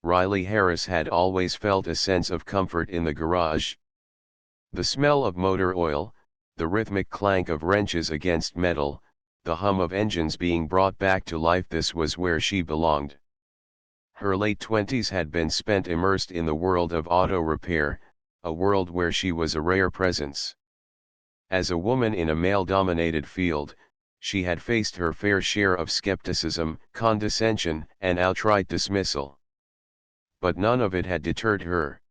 Riley Harris had always felt a sense of comfort in the garage. The smell of motor oil, the rhythmic clank of wrenches against metal, the hum of engines being brought back to life, this was where she belonged. Her late 20s had been spent immersed in the world of auto repair, a world where she was a rare presence. As a woman in a male-dominated field, she had faced her fair share of skepticism, condescension, and outright dismissal. But none of it had deterred her.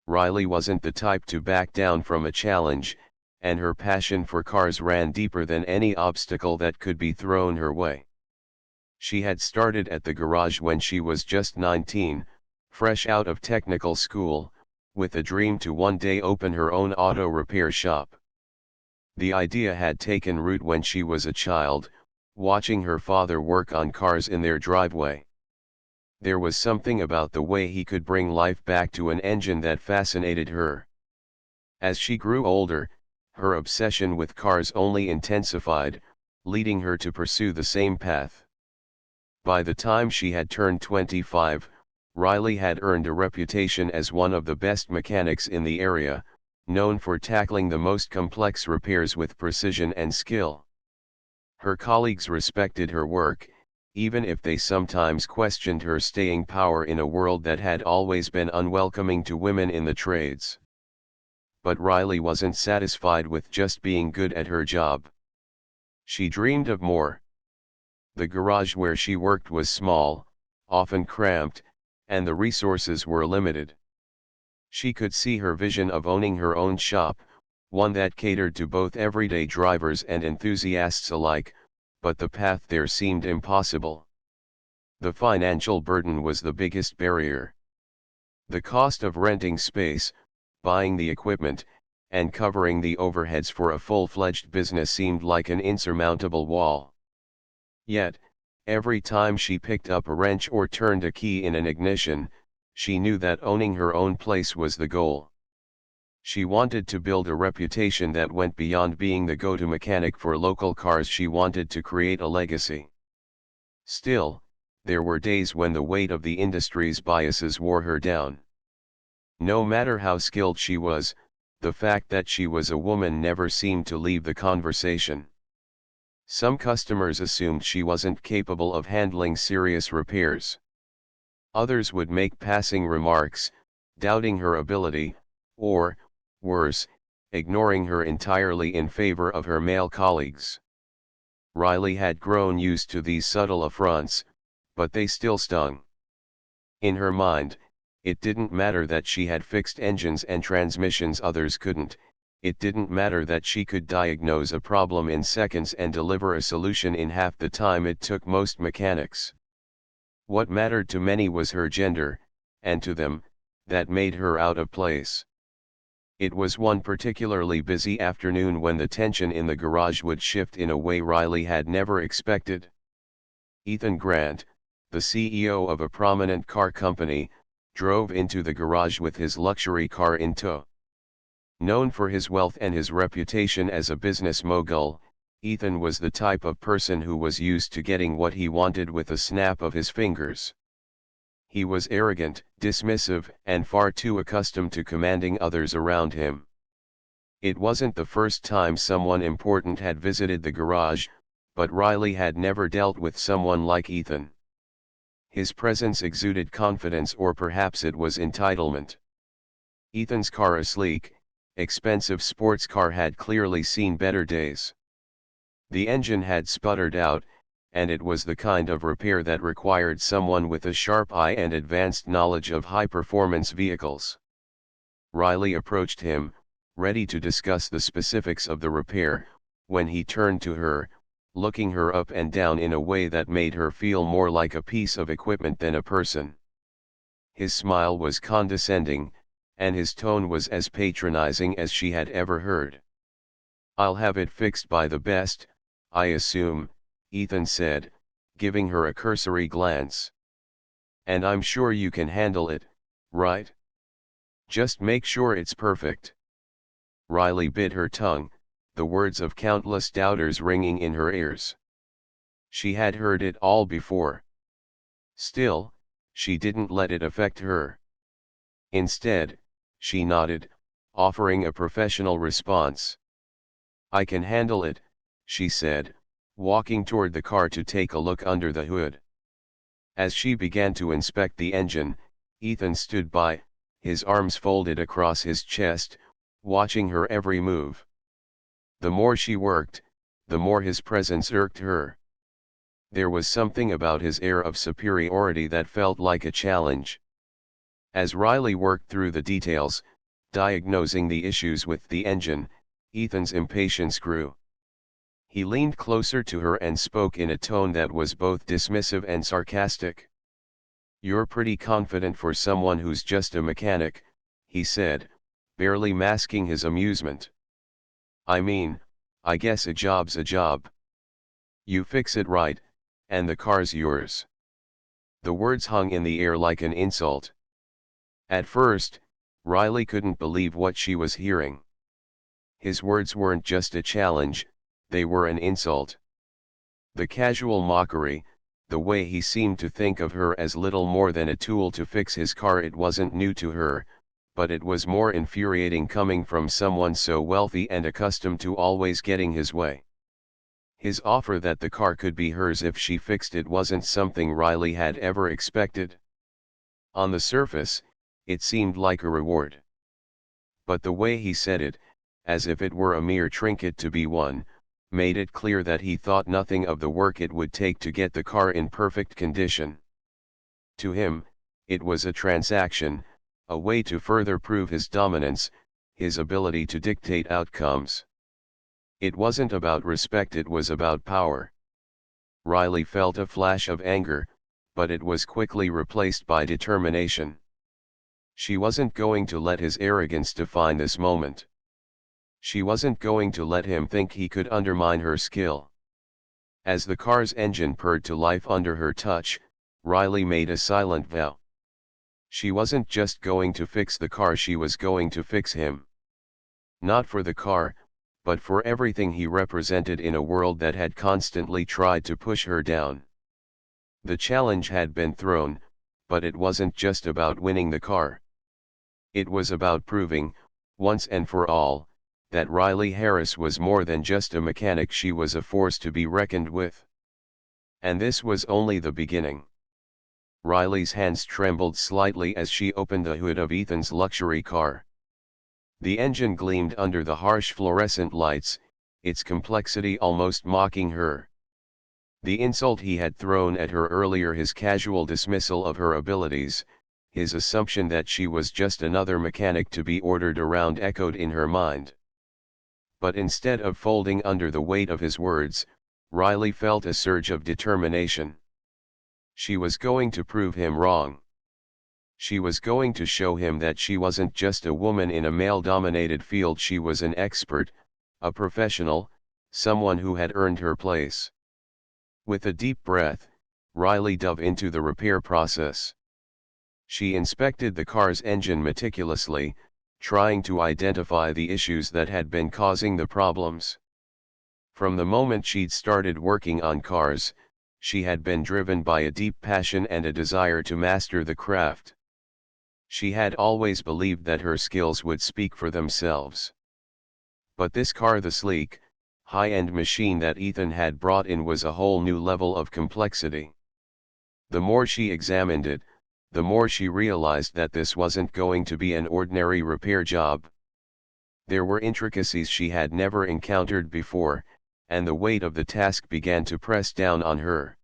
Riley wasn't the type to back down from a challenge, and her passion for cars ran deeper than any obstacle that could be thrown her way. She had started at the garage when she was just 19, fresh out of technical school, with a dream to one day open her own auto repair shop. The idea had taken root when she was a child, watching her father work on cars in their driveway. There was something about the way he could bring life back to an engine that fascinated her. As she grew older, her obsession with cars only intensified, leading her to pursue the same path. By the time she had turned 25, Riley had earned a reputation as one of the best mechanics in the area, known for tackling the most complex repairs with precision and skill. Her colleagues respected her work, even if they sometimes questioned her staying power in a world that had always been unwelcoming to women in the trades. But Riley wasn't satisfied with just being good at her job. She dreamed of more. The garage where she worked was small, often cramped, and the resources were limited. She could see her vision of owning her own shop, one that catered to both everyday drivers and enthusiasts alike, but the path there seemed impossible. The financial burden was the biggest barrier. The cost of renting space, buying the equipment, and covering the overheads for a full-fledged business seemed like an insurmountable wall. Yet, every time she picked up a wrench or turned a key in an ignition, she knew that owning her own place was the goal. She wanted to build a reputation that went beyond being the go-to mechanic for local cars. She wanted to create a legacy. Still, there were days when the weight of the industry's biases wore her down. No matter how skilled she was, the fact that she was a woman never seemed to leave the conversation. Some customers assumed she wasn't capable of handling serious repairs. Others would make passing remarks, doubting her ability, or, worse, ignoring her entirely in favor of her male colleagues. Riley had grown used to these subtle affronts, but they still stung. In her mind, it didn't matter that she had fixed engines and transmissions others couldn't. It didn't matter that she could diagnose a problem in seconds and deliver a solution in half the time it took most mechanics. What mattered to many was her gender, and to them, that made her out of place. It was one particularly busy afternoon when the tension in the garage would shift in a way Riley had never expected. Ethan Grant, the CEO of a prominent car company, drove into the garage with his luxury car in tow. Known for his wealth and his reputation as a business mogul, Ethan was the type of person who was used to getting what he wanted with a snap of his fingers. He was arrogant, dismissive, and far too accustomed to commanding others around him. It wasn't the first time someone important had visited the garage, but Riley had never dealt with someone like Ethan. His presence exuded confidence, or perhaps it was entitlement. Ethan's car, a sleek, expensive sports car, had clearly seen better days. The engine had sputtered out, and it was the kind of repair that required someone with a sharp eye and advanced knowledge of high-performance vehicles. Riley approached him, ready to discuss the specifics of the repair, when he turned to her, looking her up and down in a way that made her feel more like a piece of equipment than a person. His smile was condescending, and his tone was as patronizing as she had ever heard. "I'll have it fixed by the best, I assume," Ethan said, giving her a cursory glance. "And I'm sure you can handle it, right? Just make sure it's perfect." Riley bit her tongue, the words of countless doubters ringing in her ears. She had heard it all before. Still, she didn't let it affect her. Instead, she nodded, offering a professional response. "I can handle it," she said, walking toward the car to take a look under the hood. As she began to inspect the engine, Ethan stood by, his arms folded across his chest, watching her every move. The more she worked, the more his presence irked her. There was something about his air of superiority that felt like a challenge. As Riley worked through the details, diagnosing the issues with the engine, Ethan's impatience grew. He leaned closer to her and spoke in a tone that was both dismissive and sarcastic. "You're pretty confident for someone who's just a mechanic," he said, barely masking his amusement. "I mean, I guess a job's a job. You fix it right, and the car's yours." The words hung in the air like an insult. At first, Riley couldn't believe what she was hearing. His words weren't just a challenge, they were an insult. The casual mockery, the way he seemed to think of her as little more than a tool to fix his car, it wasn't new to her, but it was more infuriating coming from someone so wealthy and accustomed to always getting his way. His offer that the car could be hers if she fixed it wasn't something Riley had ever expected. On the surface, it seemed like a reward. But the way he said it, as if it were a mere trinket to be won, made it clear that he thought nothing of the work it would take to get the car in perfect condition. To him, it was a transaction, a way to further prove his dominance, his ability to dictate outcomes. It wasn't about respect, it was about power. Riley felt a flash of anger, but it was quickly replaced by determination. She wasn't going to let his arrogance define this moment. She wasn't going to let him think he could undermine her skill. As the car's engine purred to life under her touch, Riley made a silent vow. She wasn't just going to fix the car, she was going to fix him. Not for the car, but for everything he represented in a world that had constantly tried to push her down. The challenge had been thrown, but it wasn't just about winning the car. It was about proving, once and for all, that Riley Harris was more than just a mechanic, she was a force to be reckoned with. And this was only the beginning. Riley's hands trembled slightly as she opened the hood of Ethan's luxury car. The engine gleamed under the harsh fluorescent lights, its complexity almost mocking her. The insult he had thrown at her earlier, his casual dismissal of her abilities, his assumption that she was just another mechanic to be ordered around, echoed in her mind. But instead of folding under the weight of his words, Riley felt a surge of determination. She was going to prove him wrong. She was going to show him that she wasn't just a woman in a male-dominated field, she was an expert, a professional, someone who had earned her place. With a deep breath, Riley dove into the repair process. She inspected the car's engine meticulously, trying to identify the issues that had been causing the problems. From the moment she'd started working on cars, she had been driven by a deep passion and a desire to master the craft. She had always believed that her skills would speak for themselves. But this car, the sleek, high-end machine that Ethan had brought in, was a whole new level of complexity. The more she examined it, the more she realized that this wasn't going to be an ordinary repair job. There were intricacies she had never encountered before, and the weight of the task began to press down on her.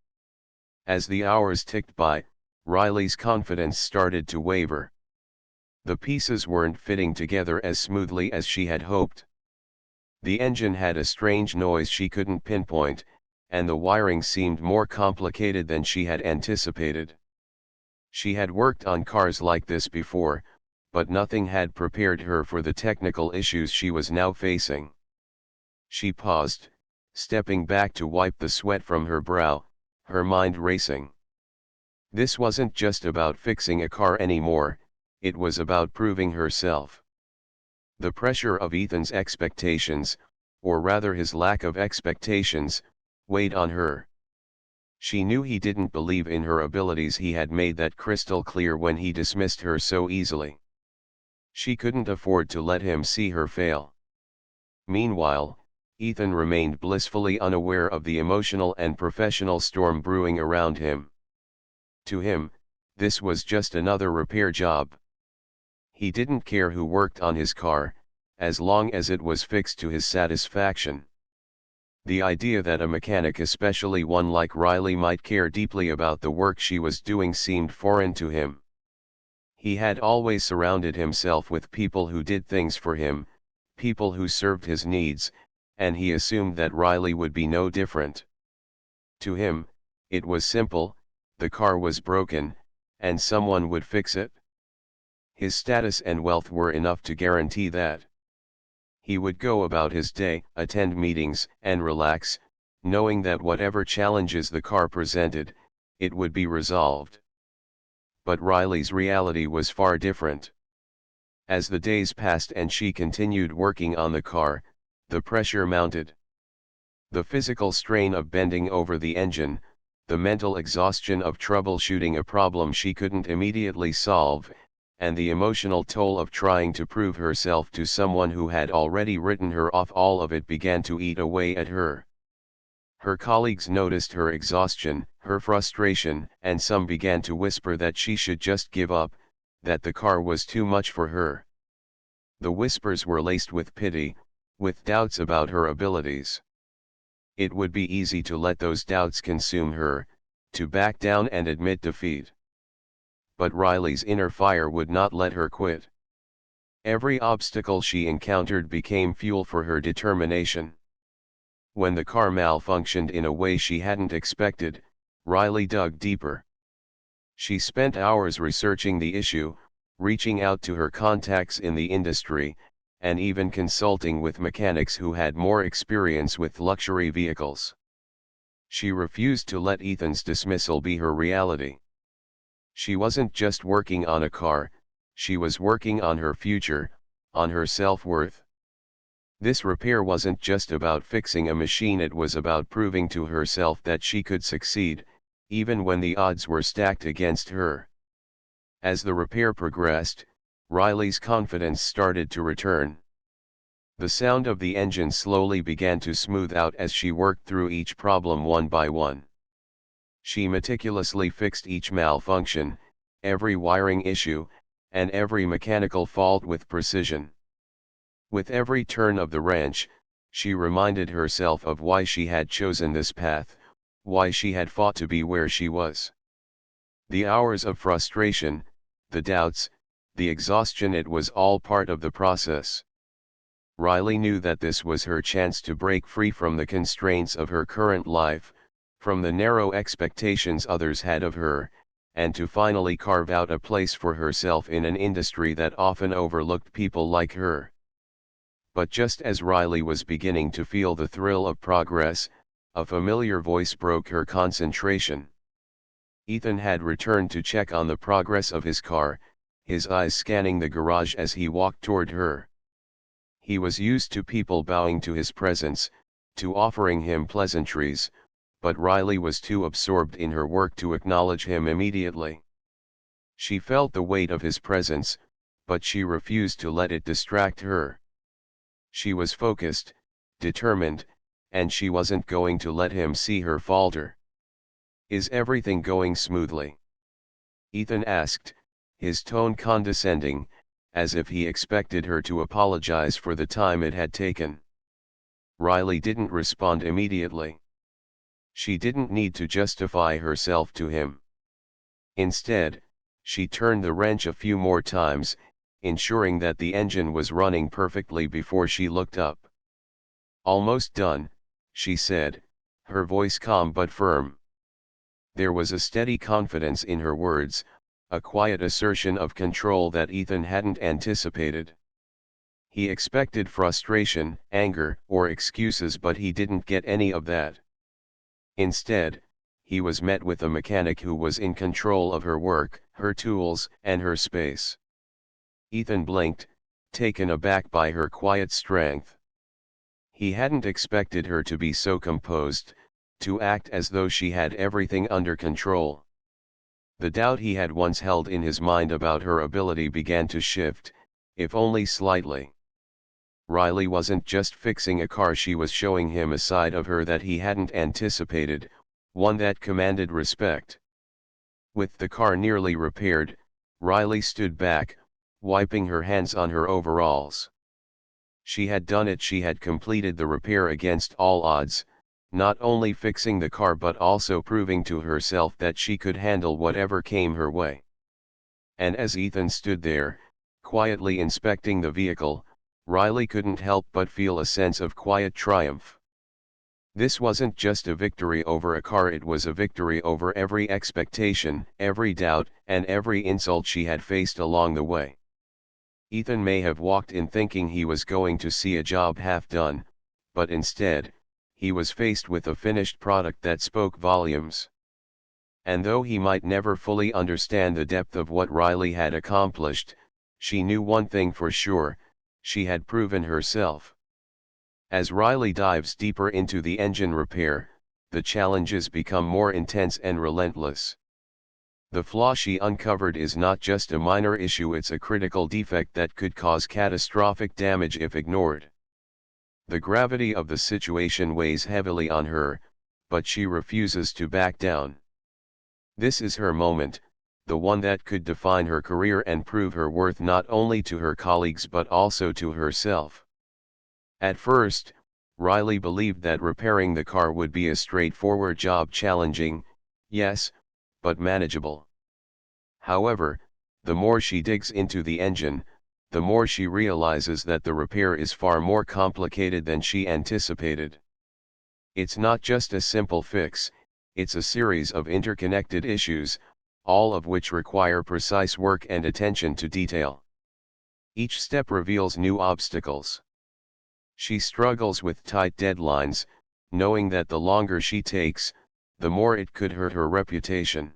As the hours ticked by, Riley's confidence started to waver. The pieces weren't fitting together as smoothly as she had hoped. The engine had a strange noise she couldn't pinpoint, and the wiring seemed more complicated than she had anticipated. She had worked on cars like this before, but nothing had prepared her for the technical issues she was now facing. She paused, stepping back to wipe the sweat from her brow, her mind racing. This wasn't just about fixing a car anymore, it was about proving herself. The pressure of Ethan's expectations, or rather his lack of expectations, weighed on her. She knew he didn't believe in her abilities. He had made that crystal clear when he dismissed her so easily. She couldn't afford to let him see her fail. Meanwhile, Ethan remained blissfully unaware of the emotional and professional storm brewing around him. To him, this was just another repair job. He didn't care who worked on his car, as long as it was fixed to his satisfaction. The idea that a mechanic, especially one like Riley, might care deeply about the work she was doing seemed foreign to him. He had always surrounded himself with people who did things for him, people who served his needs, and he assumed that Riley would be no different. To him, it was simple: the car was broken, and someone would fix it. His status and wealth were enough to guarantee that. He would go about his day, attend meetings, and relax, knowing that whatever challenges the car presented, it would be resolved. But Riley's reality was far different. As the days passed and she continued working on the car, the pressure mounted. The physical strain of bending over the engine, the mental exhaustion of troubleshooting a problem she couldn't immediately solve, and the emotional toll of trying to prove herself to someone who had already written her off, all of it began to eat away at her. Her colleagues noticed her exhaustion, her frustration, and some began to whisper that she should just give up, that the car was too much for her. The whispers were laced with pity, with doubts about her abilities. It would be easy to let those doubts consume her, to back down and admit defeat. But Riley's inner fire would not let her quit. Every obstacle she encountered became fuel for her determination. When the car malfunctioned in a way she hadn't expected, Riley dug deeper. She spent hours researching the issue, reaching out to her contacts in the industry, and even consulting with mechanics who had more experience with luxury vehicles. She refused to let Ethan's dismissal be her reality. She wasn't just working on a car, she was working on her future, on her self-worth. This repair wasn't just about fixing a machine, it was about proving to herself that she could succeed, even when the odds were stacked against her. As the repair progressed, Riley's confidence started to return. The sound of the engine slowly began to smooth out as she worked through each problem one by one. She meticulously fixed each malfunction, every wiring issue, and every mechanical fault with precision. With every turn of the wrench, she reminded herself of why she had chosen this path, why she had fought to be where she was. The hours of frustration, the doubts, the exhaustion, it was all part of the process. Riley knew that this was her chance to break free from the constraints of her current life, from the narrow expectations others had of her, and to finally carve out a place for herself in an industry that often overlooked people like her. But just as Riley was beginning to feel the thrill of progress, a familiar voice broke her concentration. Ethan had returned to check on the progress of his car, his eyes scanning the garage as he walked toward her. He was used to people bowing to his presence, to offering him pleasantries, but Riley was too absorbed in her work to acknowledge him immediately. She felt the weight of his presence, but she refused to let it distract her. She was focused, determined, and she wasn't going to let him see her falter. "Is everything going smoothly?" Ethan asked, his tone condescending, as if he expected her to apologize for the time it had taken. Riley didn't respond immediately. She didn't need to justify herself to him. Instead, she turned the wrench a few more times, ensuring that the engine was running perfectly before she looked up. "Almost done," she said, her voice calm but firm. There was a steady confidence in her words, a quiet assertion of control that Ethan hadn't anticipated. He expected frustration, anger, or excuses, but he didn't get any of that. Instead, he was met with a mechanic who was in control of her work, her tools, and her space. Ethan blinked, taken aback by her quiet strength. He hadn't expected her to be so composed, to act as though she had everything under control. The doubt he had once held in his mind about her ability began to shift, if only slightly. Riley wasn't just fixing a car, she was showing him a side of her that he hadn't anticipated, one that commanded respect. With the car nearly repaired, Riley stood back, wiping her hands on her overalls. She had done it, she had completed the repair against all odds, not only fixing the car but also proving to herself that she could handle whatever came her way. And as Ethan stood there, quietly inspecting the vehicle, Riley couldn't help but feel a sense of quiet triumph. This wasn't just a victory over a car, it was a victory over every expectation, every doubt, and every insult she had faced along the way. Ethan may have walked in thinking he was going to see a job half done, but instead, he was faced with a finished product that spoke volumes. And though he might never fully understand the depth of what Riley had accomplished, she knew one thing for sure: she had proven herself. As Riley dives deeper into the engine repair, the challenges become more intense and relentless. The flaw she uncovered is not just a minor issue, it's a critical defect that could cause catastrophic damage if ignored. The gravity of the situation weighs heavily on her, but she refuses to back down. This is her moment, the one that could define her career and prove her worth not only to her colleagues but also to herself. At first, Riley believed that repairing the car would be a straightforward job, challenging, yes, but manageable. However, the more she digs into the engine, the more she realizes that the repair is far more complicated than she anticipated. It's not just a simple fix, it's a series of interconnected issues, all of which require precise work and attention to detail. Each step reveals new obstacles. She struggles with tight deadlines, knowing that the longer she takes, the more it could hurt her reputation.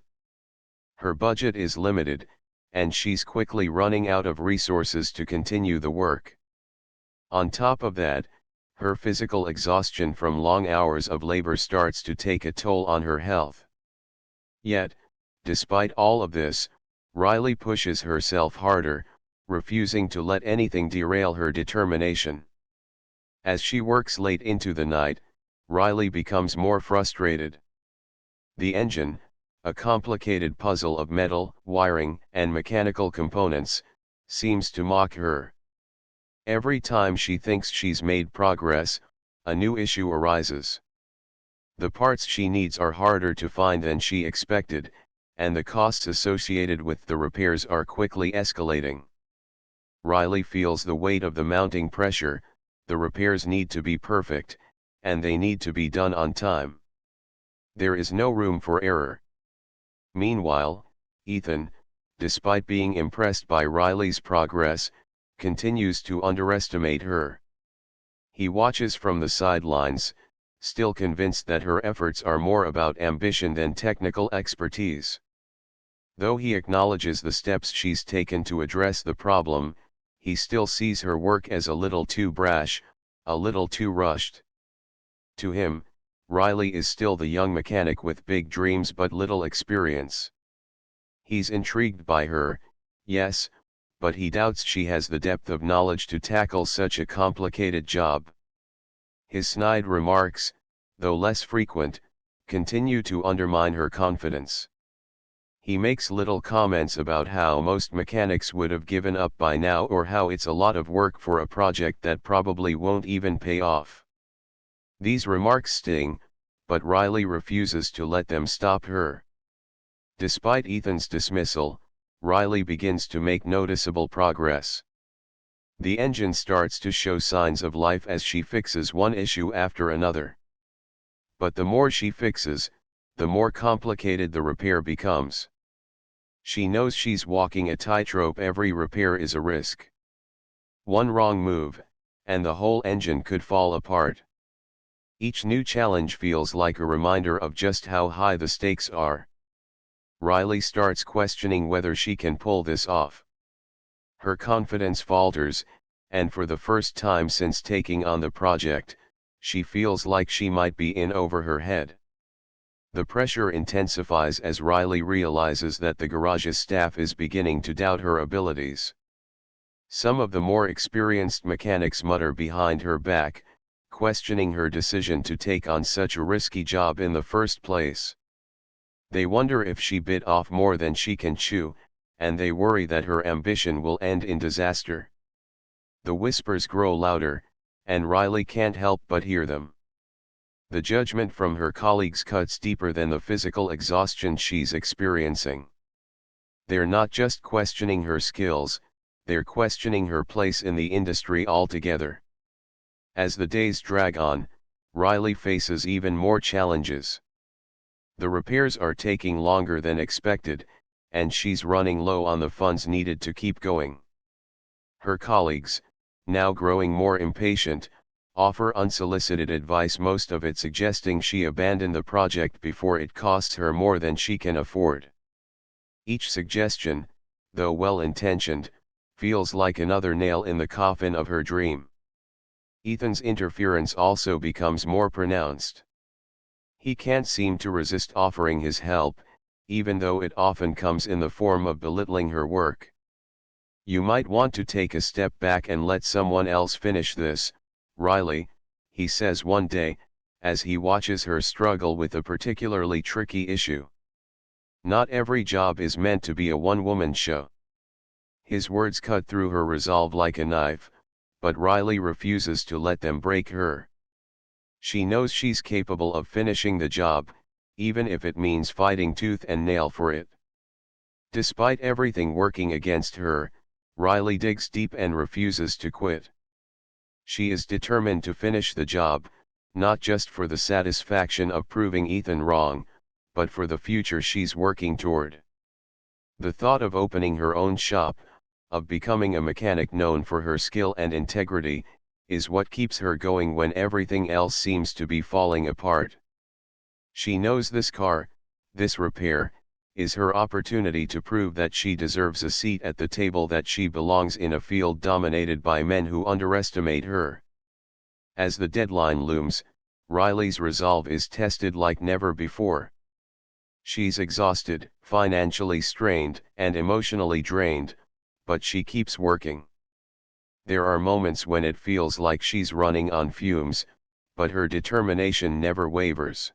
Her budget is limited, and she's quickly running out of resources to continue the work. On top of that, her physical exhaustion from long hours of labor starts to take a toll on her health. Yet, despite all of this, Riley pushes herself harder, refusing to let anything derail her determination. As she works late into the night, Riley becomes more frustrated. The engine, a complicated puzzle of metal, wiring, and mechanical components, seems to mock her. Every time she thinks she's made progress, a new issue arises. The parts she needs are harder to find than she expected, and the costs associated with the repairs are quickly escalating. Riley feels the weight of the mounting pressure. The repairs need to be perfect, and they need to be done on time. There is no room for error. Meanwhile, Ethan, despite being impressed by Riley's progress, continues to underestimate her. He watches from the sidelines, still convinced that her efforts are more about ambition than technical expertise. Though he acknowledges the steps she's taken to address the problem, he still sees her work as a little too brash, a little too rushed. To him, Riley is still the young mechanic with big dreams but little experience. He's intrigued by her, yes, but he doubts she has the depth of knowledge to tackle such a complicated job. His snide remarks, though less frequent, continue to undermine her confidence. He makes little comments about how most mechanics would have given up by now, or how it's a lot of work for a project that probably won't even pay off. These remarks sting, but Riley refuses to let them stop her. Despite Ethan's dismissal, Riley begins to make noticeable progress. The engine starts to show signs of life as she fixes one issue after another. But the more she fixes, the more complicated the repair becomes. She knows she's walking a tightrope. Every repair is a risk. One wrong move, and the whole engine could fall apart. Each new challenge feels like a reminder of just how high the stakes are. Riley starts questioning whether she can pull this off. Her confidence falters, and for the first time since taking on the project, she feels like she might be in over her head. The pressure intensifies as Riley realizes that the garage's staff is beginning to doubt her abilities. Some of the more experienced mechanics mutter behind her back, questioning her decision to take on such a risky job in the first place. They wonder if she bit off more than she can chew, and they worry that her ambition will end in disaster. The whispers grow louder, and Riley can't help but hear them. The judgment from her colleagues cuts deeper than the physical exhaustion she's experiencing. They're not just questioning her skills, they're questioning her place in the industry altogether. As the days drag on, Riley faces even more challenges. The repairs are taking longer than expected, and she's running low on the funds needed to keep going. Her colleagues, now growing more impatient, offer unsolicited advice, most of it suggesting she abandon the project before it costs her more than she can afford. Each suggestion, though well-intentioned, feels like another nail in the coffin of her dream. Ethan's interference also becomes more pronounced. He can't seem to resist offering his help, even though it often comes in the form of belittling her work. "You might want to take a step back and let someone else finish this, Riley," he says one day, as he watches her struggle with a particularly tricky issue. "Not every job is meant to be a one-woman show." His words cut through her resolve like a knife, but Riley refuses to let them break her. She knows she's capable of finishing the job, even if it means fighting tooth and nail for it. Despite everything working against her, Riley digs deep and refuses to quit. She is determined to finish the job, not just for the satisfaction of proving Ethan wrong, but for the future she's working toward. The thought of opening her own shop, of becoming a mechanic known for her skill and integrity, is what keeps her going when everything else seems to be falling apart. She knows this car, this repair, is her opportunity to prove that she deserves a seat at the table, that she belongs in a field dominated by men who underestimate her. As the deadline looms, Riley's resolve is tested like never before. She's exhausted, financially strained, and emotionally drained, but she keeps working. There are moments when it feels like she's running on fumes, but her determination never wavers.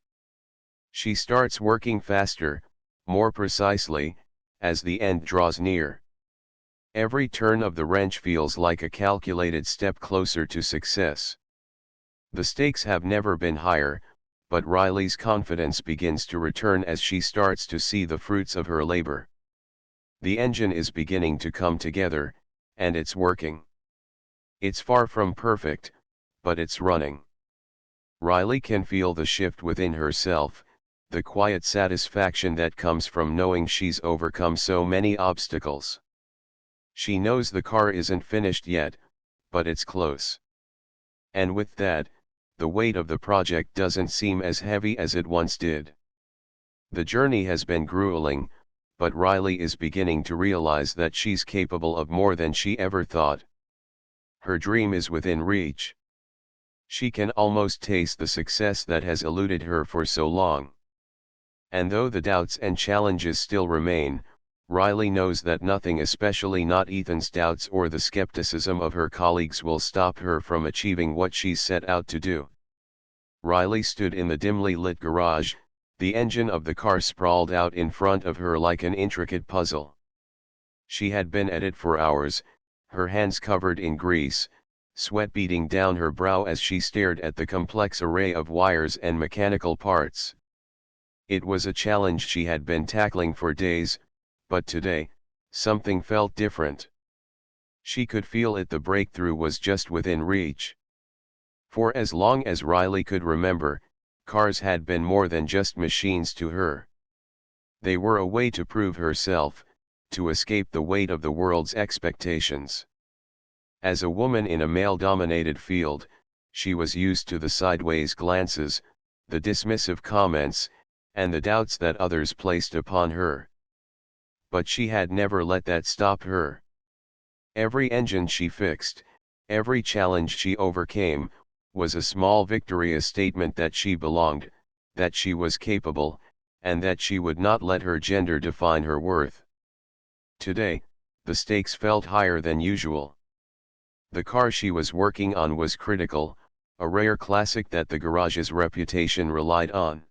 She starts working faster, more precisely, as the end draws near. Every turn of the wrench feels like a calculated step closer to success. The stakes have never been higher, but Riley's confidence begins to return as she starts to see the fruits of her labor. The engine is beginning to come together, and it's working. It's far from perfect, but it's running. Riley can feel the shift within herself, the quiet satisfaction that comes from knowing she's overcome so many obstacles. She knows the car isn't finished yet, but it's close. And with that, the weight of the project doesn't seem as heavy as it once did. The journey has been grueling, but Riley is beginning to realize that she's capable of more than she ever thought. Her dream is within reach. She can almost taste the success that has eluded her for so long. And though the doubts and challenges still remain, Riley knows that nothing, especially not Ethan's doubts or the skepticism of her colleagues, will stop her from achieving what she's set out to do. Riley stood in the dimly lit garage, the engine of the car sprawled out in front of her like an intricate puzzle. She had been at it for hours, her hands covered in grease, sweat beading down her brow as she stared at the complex array of wires and mechanical parts. It was a challenge she had been tackling for days, but today, something felt different. She could feel it, the breakthrough was just within reach. For as long as Riley could remember, cars had been more than just machines to her. They were a way to prove herself, to escape the weight of the world's expectations. As a woman in a male-dominated field, she was used to the sideways glances, the dismissive comments, and the doubts that others placed upon her. But she had never let that stop her. Every engine she fixed, every challenge she overcame, was a small victory, a statement that she belonged, that she was capable, and that she would not let her gender define her worth. Today, the stakes felt higher than usual. The car she was working on was critical, a rare classic that the garage's reputation relied on.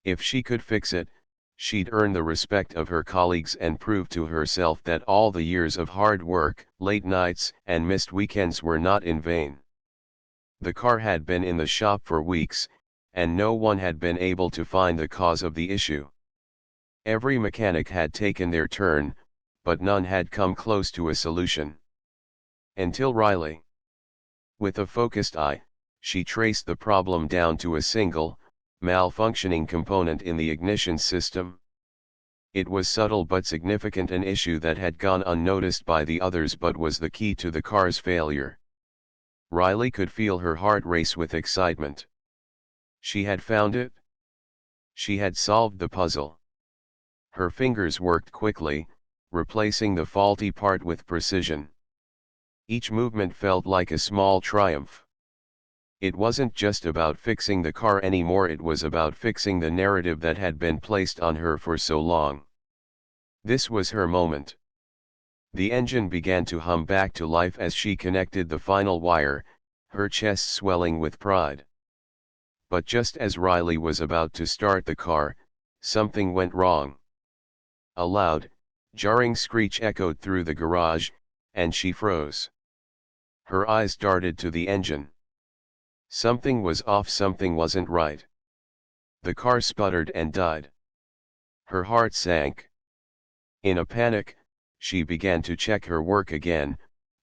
If she could fix it, she'd earn the respect of her colleagues and prove to herself that all the years of hard work, late nights, and missed weekends were not in vain. The car had been in the shop for weeks, and no one had been able to find the cause of the issue. Every mechanic had taken their turn, but none had come close to a solution. Until Riley. With a focused eye, she traced the problem down to a single, malfunctioning component in the ignition system. It was subtle but significant, an issue that had gone unnoticed by the others but was the key to the car's failure. Riley could feel her heart race with excitement. She had found it. She had solved the puzzle. Her fingers worked quickly, replacing the faulty part with precision. Each movement felt like a small triumph. It wasn't just about fixing the car anymore, it was about fixing the narrative that had been placed on her for so long. This was her moment. The engine began to hum back to life as she connected the final wire, her chest swelling with pride. But just as Riley was about to start the car, something went wrong. A loud, jarring screech echoed through the garage, and she froze. Her eyes darted to the engine. Something was off, something wasn't right. The car sputtered and died. Her heart sank. In a panic, she began to check her work again,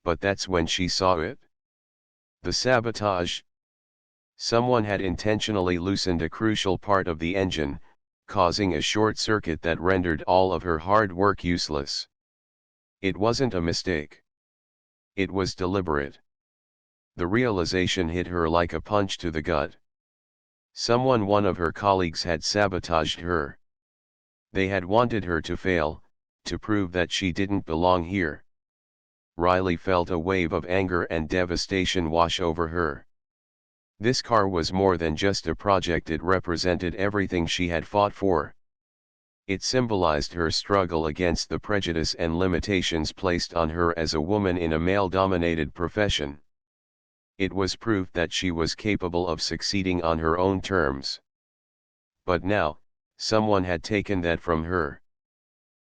but that's when she saw it. The sabotage. Someone had intentionally loosened a crucial part of the engine, causing a short circuit that rendered all of her hard work useless. It wasn't a mistake. It was deliberate. The realization hit her like a punch to the gut. One of her colleagues had sabotaged her. They had wanted her to fail, to prove that she didn't belong here. Riley felt a wave of anger and devastation wash over her. This car was more than just a project, it represented everything she had fought for. It symbolized her struggle against the prejudice and limitations placed on her as a woman in a male-dominated profession. It was proof that she was capable of succeeding on her own terms. But now, someone had taken that from her.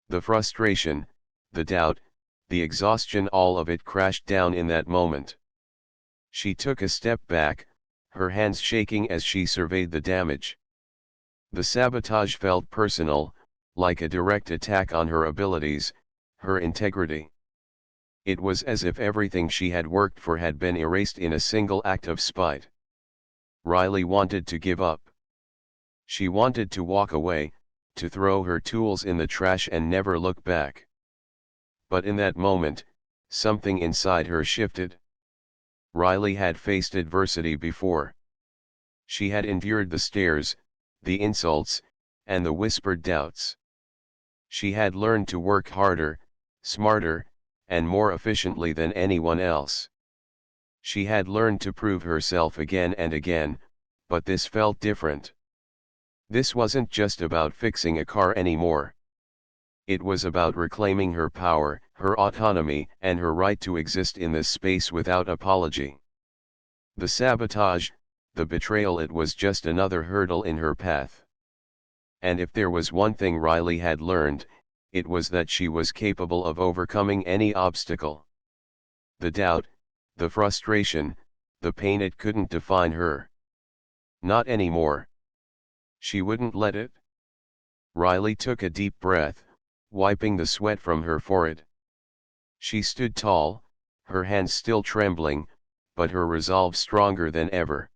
The frustration, the doubt, the exhaustion, all of it crashed down in that moment. She took a step back, her hands shaking as she surveyed the damage. The sabotage felt personal, like a direct attack on her abilities, her integrity. It was as if everything she had worked for had been erased in a single act of spite. Riley wanted to give up. She wanted to walk away, to throw her tools in the trash and never look back. But in that moment, something inside her shifted. Riley had faced adversity before. She had endured the stares, the insults, and the whispered doubts. She had learned to work harder, smarter, and more efficiently than anyone else. She had learned to prove herself again and again, but this felt different. This wasn't just about fixing a car anymore. It was about reclaiming her power, her autonomy, and her right to exist in this space without apology. The sabotage, the betrayal, it was just another hurdle in her path. And if there was one thing Riley had learned, it was that she was capable of overcoming any obstacle. The doubt, the frustration, the pain, it couldn't define her. Not anymore. She wouldn't let it. Riley took a deep breath, wiping the sweat from her forehead. She stood tall, her hands still trembling, but her resolve stronger than ever.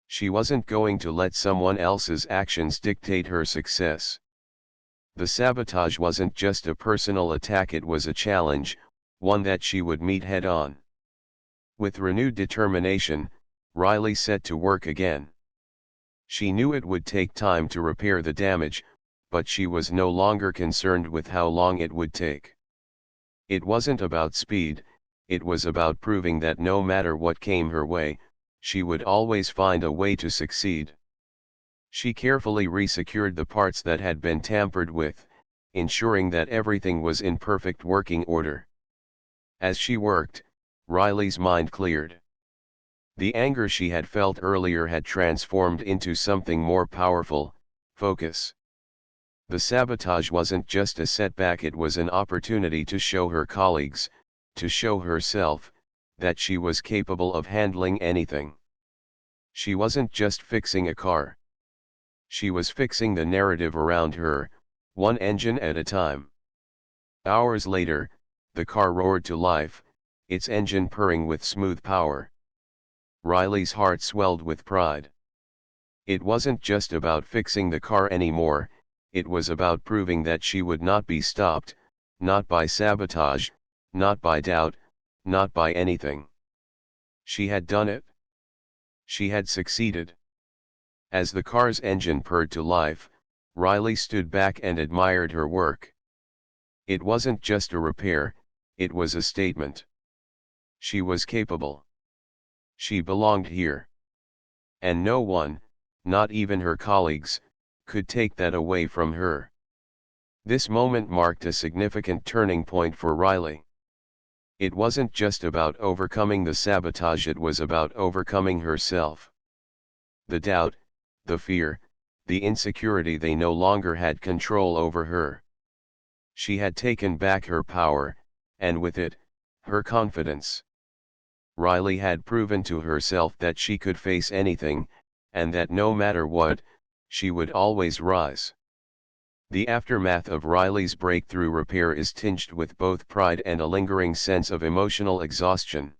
She wasn't going to let someone else's actions dictate her success. The sabotage wasn't just a personal attack, it was a challenge, one that she would meet head-on. With renewed determination, Riley set to work again. She knew it would take time to repair the damage, but she was no longer concerned with how long it would take. It wasn't about speed, it was about proving that no matter what came her way, she would always find a way to succeed. She carefully resecured the parts that had been tampered with, ensuring that everything was in perfect working order. As she worked, Riley's mind cleared. The anger she had felt earlier had transformed into something more powerful: focus. The sabotage wasn't just a setback, it was an opportunity to show her colleagues, to show herself, that she was capable of handling anything. She wasn't just fixing a car. She was fixing the narrative around her, one engine at a time. Hours later, the car roared to life, its engine purring with smooth power. Riley's heart swelled with pride. It wasn't just about fixing the car anymore, it was about proving that she would not be stopped, not by sabotage, not by doubt, not by anything. She had done it. She had succeeded. As the car's engine purred to life, Riley stood back and admired her work. It wasn't just a repair, it was a statement. She was capable. She belonged here. And no one, not even her colleagues, could take that away from her. This moment marked a significant turning point for Riley. It wasn't just about overcoming the sabotage, it was about overcoming herself. The doubt, the fear, the insecurity, they no longer had control over her. She had taken back her power, and with it, her confidence. Riley had proven to herself that she could face anything, and that no matter what, she would always rise. The aftermath of Riley's breakthrough repair is tinged with both pride and a lingering sense of emotional exhaustion.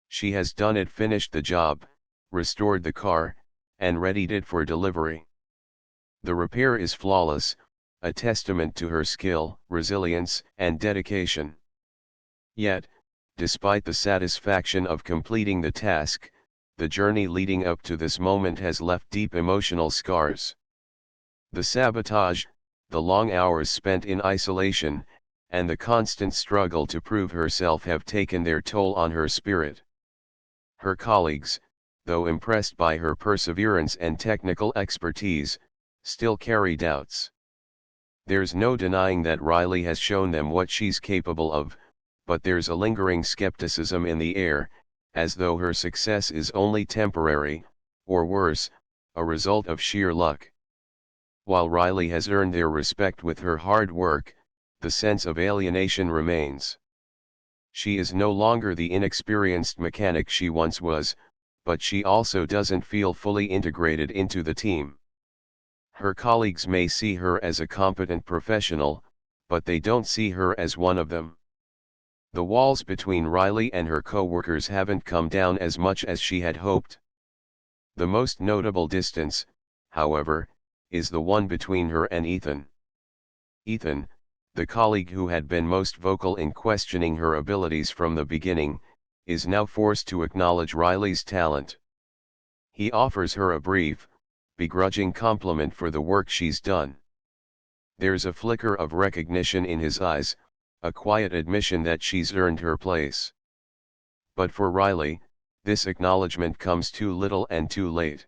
She has done it, finished the job, restored the car, and readied it for delivery. The repair is flawless, a testament to her skill, resilience, and dedication. Yet, despite the satisfaction of completing the task, the journey leading up to this moment has left deep emotional scars. The sabotage, the long hours spent in isolation, and the constant struggle to prove herself have taken their toll on her spirit. Her colleagues, though impressed by her perseverance and technical expertise, still carry doubts. There's no denying that Riley has shown them what she's capable of, but there's a lingering skepticism in the air, as though her success is only temporary, or worse, a result of sheer luck. While Riley has earned their respect with her hard work, the sense of alienation remains. She is no longer the inexperienced mechanic she once was, but she also doesn't feel fully integrated into the team. Her colleagues may see her as a competent professional, but they don't see her as one of them. The walls between Riley and her co-workers haven't come down as much as she had hoped. The most notable distance, however, is the one between her and Ethan. Ethan, the colleague who had been most vocal in questioning her abilities from the beginning, is now forced to acknowledge Riley's talent. He offers her a brief, begrudging compliment for the work she's done. There's a flicker of recognition in his eyes, a quiet admission that she's earned her place. But for Riley, this acknowledgement comes too little and too late.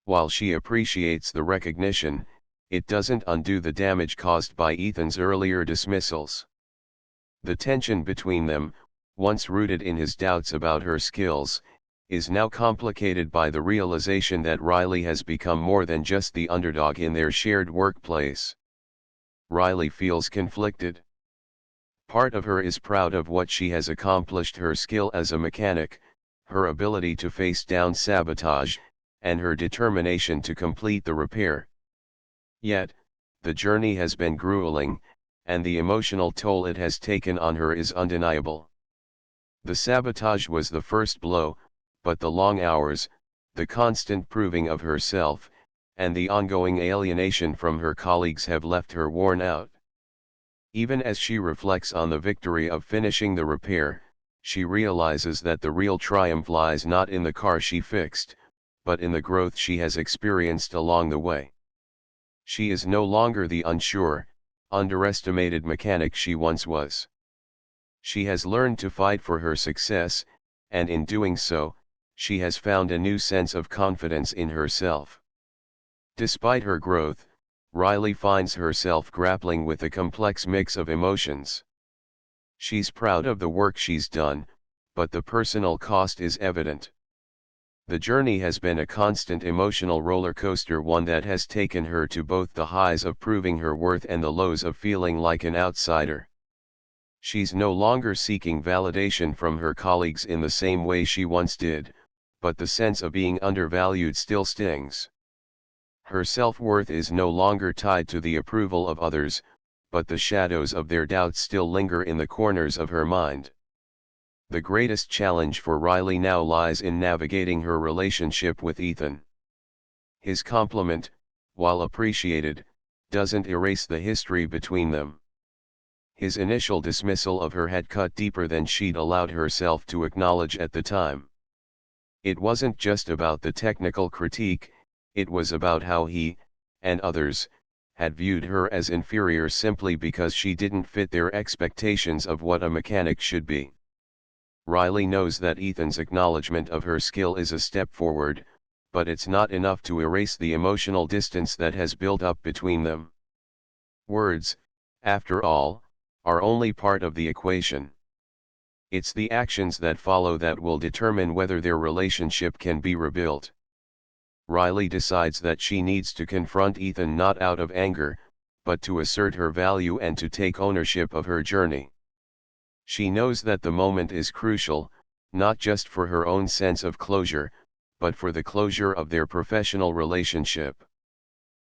While she appreciates the recognition, it doesn't undo the damage caused by Ethan's earlier dismissals. The tension between them, once rooted in his doubts about her skills, is now complicated by the realization that Riley has become more than just the underdog in their shared workplace. Riley feels conflicted. Part of her is proud of what she has accomplished, her skill as a mechanic, her ability to face down sabotage, and her determination to complete the repair. Yet, the journey has been grueling, and the emotional toll it has taken on her is undeniable. The sabotage was the first blow, but the long hours, the constant proving of herself, and the ongoing alienation from her colleagues have left her worn out. Even as she reflects on the victory of finishing the repair, she realizes that the real triumph lies not in the car she fixed, but in the growth she has experienced along the way. She is no longer the unsure, underestimated mechanic she once was. She has learned to fight for her success, and in doing so, she has found a new sense of confidence in herself. Despite her growth, Riley finds herself grappling with a complex mix of emotions. She's proud of the work she's done, but the personal cost is evident. The journey has been a constant emotional roller coaster, one that has taken her to both the highs of proving her worth and the lows of feeling like an outsider. She's no longer seeking validation from her colleagues in the same way she once did, but the sense of being undervalued still stings. Her self-worth is no longer tied to the approval of others, but the shadows of their doubts still linger in the corners of her mind. The greatest challenge for Riley now lies in navigating her relationship with Ethan. His compliment, while appreciated, doesn't erase the history between them. His initial dismissal of her had cut deeper than she'd allowed herself to acknowledge at the time. It wasn't just about the technical critique, it was about how he, and others, had viewed her as inferior simply because she didn't fit their expectations of what a mechanic should be. Riley knows that Ethan's acknowledgement of her skill is a step forward, but it's not enough to erase the emotional distance that has built up between them. Words, after all, are only part of the equation. It's the actions that follow that will determine whether their relationship can be rebuilt. Riley decides that she needs to confront Ethan not out of anger, but to assert her value and to take ownership of her journey. She knows that the moment is crucial, not just for her own sense of closure, but for the closure of their professional relationship.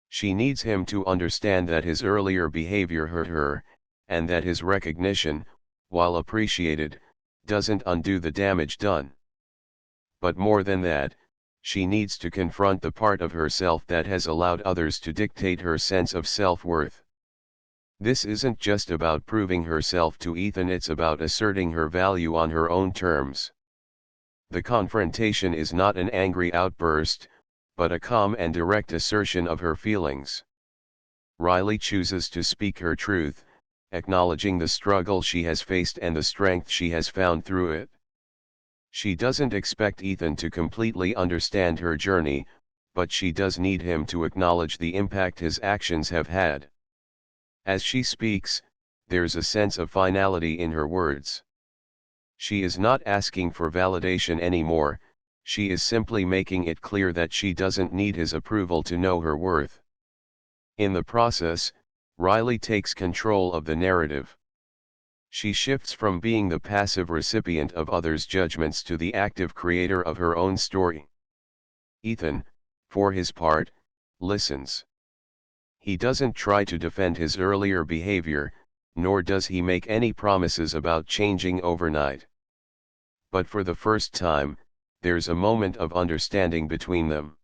She needs him to understand that his earlier behavior hurt her, and that his recognition, while appreciated, doesn't undo the damage done. But more than that, she needs to confront the part of herself that has allowed others to dictate her sense of self-worth. This isn't just about proving herself to Ethan, it's about asserting her value on her own terms. The confrontation is not an angry outburst, but a calm and direct assertion of her feelings. Riley chooses to speak her truth, acknowledging the struggle she has faced and the strength she has found through it. She doesn't expect Ethan to completely understand her journey, but she does need him to acknowledge the impact his actions have had. As she speaks, there's a sense of finality in her words. She is not asking for validation anymore, she is simply making it clear that she doesn't need his approval to know her worth. In the process, Riley takes control of the narrative. She shifts from being the passive recipient of others' judgments to the active creator of her own story. Ethan, for his part, listens. He doesn't try to defend his earlier behavior, nor does he make any promises about changing overnight. But for the first time, there's a moment of understanding between them.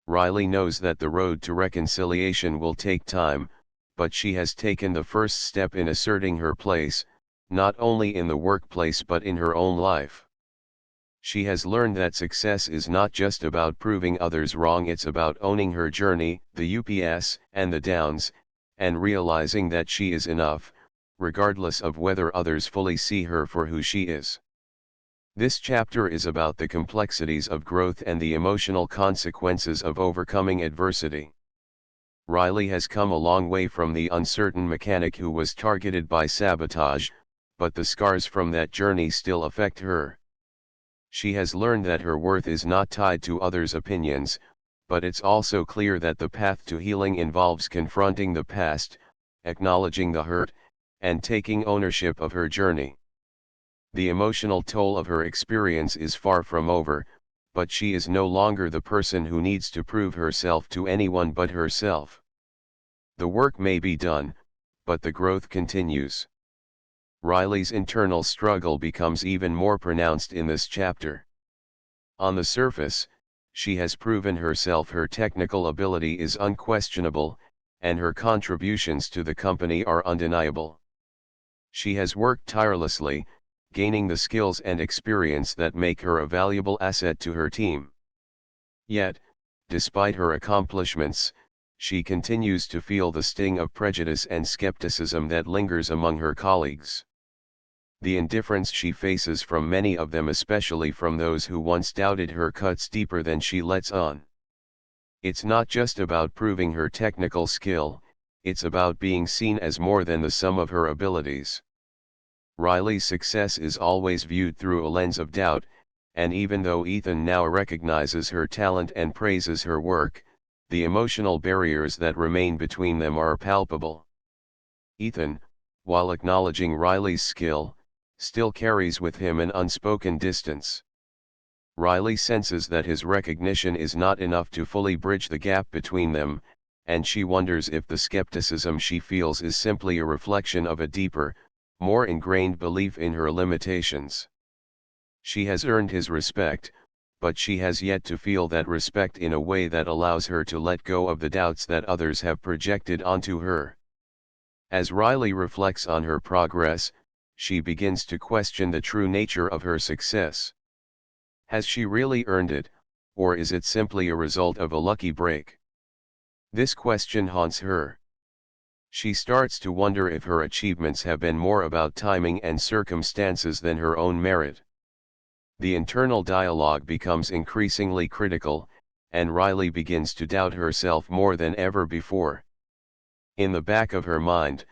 Riley knows that the road to reconciliation will take time, but she has taken the first step in asserting her place, not only in the workplace but in her own life. She has learned that success is not just about proving others wrong, it's about owning her journey, the ups and the downs, and realizing that she is enough, regardless of whether others fully see her for who she is. This chapter is about the complexities of growth and the emotional consequences of overcoming adversity. Riley has come a long way from the uncertain mechanic who was targeted by sabotage, but the scars from that journey still affect her. She has learned that her worth is not tied to others' opinions, but it's also clear that the path to healing involves confronting the past, acknowledging the hurt, and taking ownership of her journey. The emotional toll of her experience is far from over, but she is no longer the person who needs to prove herself to anyone but herself. The work may be done, but the growth continues. Riley's internal struggle becomes even more pronounced in this chapter. On the surface, she has proven herself, her technical ability is unquestionable, and her contributions to the company are undeniable. She has worked tirelessly, gaining the skills and experience that make her a valuable asset to her team. Yet, despite her accomplishments, she continues to feel the sting of prejudice and skepticism that lingers among her colleagues. The indifference she faces from many of them, especially from those who once doubted her, cuts deeper than she lets on. It's not just about proving her technical skill, it's about being seen as more than the sum of her abilities. Riley's success is always viewed through a lens of doubt, and even though Ethan now recognizes her talent and praises her work, the emotional barriers that remain between them are palpable. Ethan, while acknowledging Riley's skill, still carries with him an unspoken distance. Riley senses that his recognition is not enough to fully bridge the gap between them, and she wonders if the skepticism she feels is simply a reflection of a deeper, more ingrained belief in her limitations. She has earned his respect, but she has yet to feel that respect in a way that allows her to let go of the doubts that others have projected onto her. As Riley reflects on her progress, she begins to question the true nature of her success. Has she really earned it, or is it simply a result of a lucky break? This question haunts her. She starts to wonder if her achievements have been more about timing and circumstances than her own merit. The internal dialogue becomes increasingly critical, and Riley begins to doubt herself more than ever before. In the back of her mind,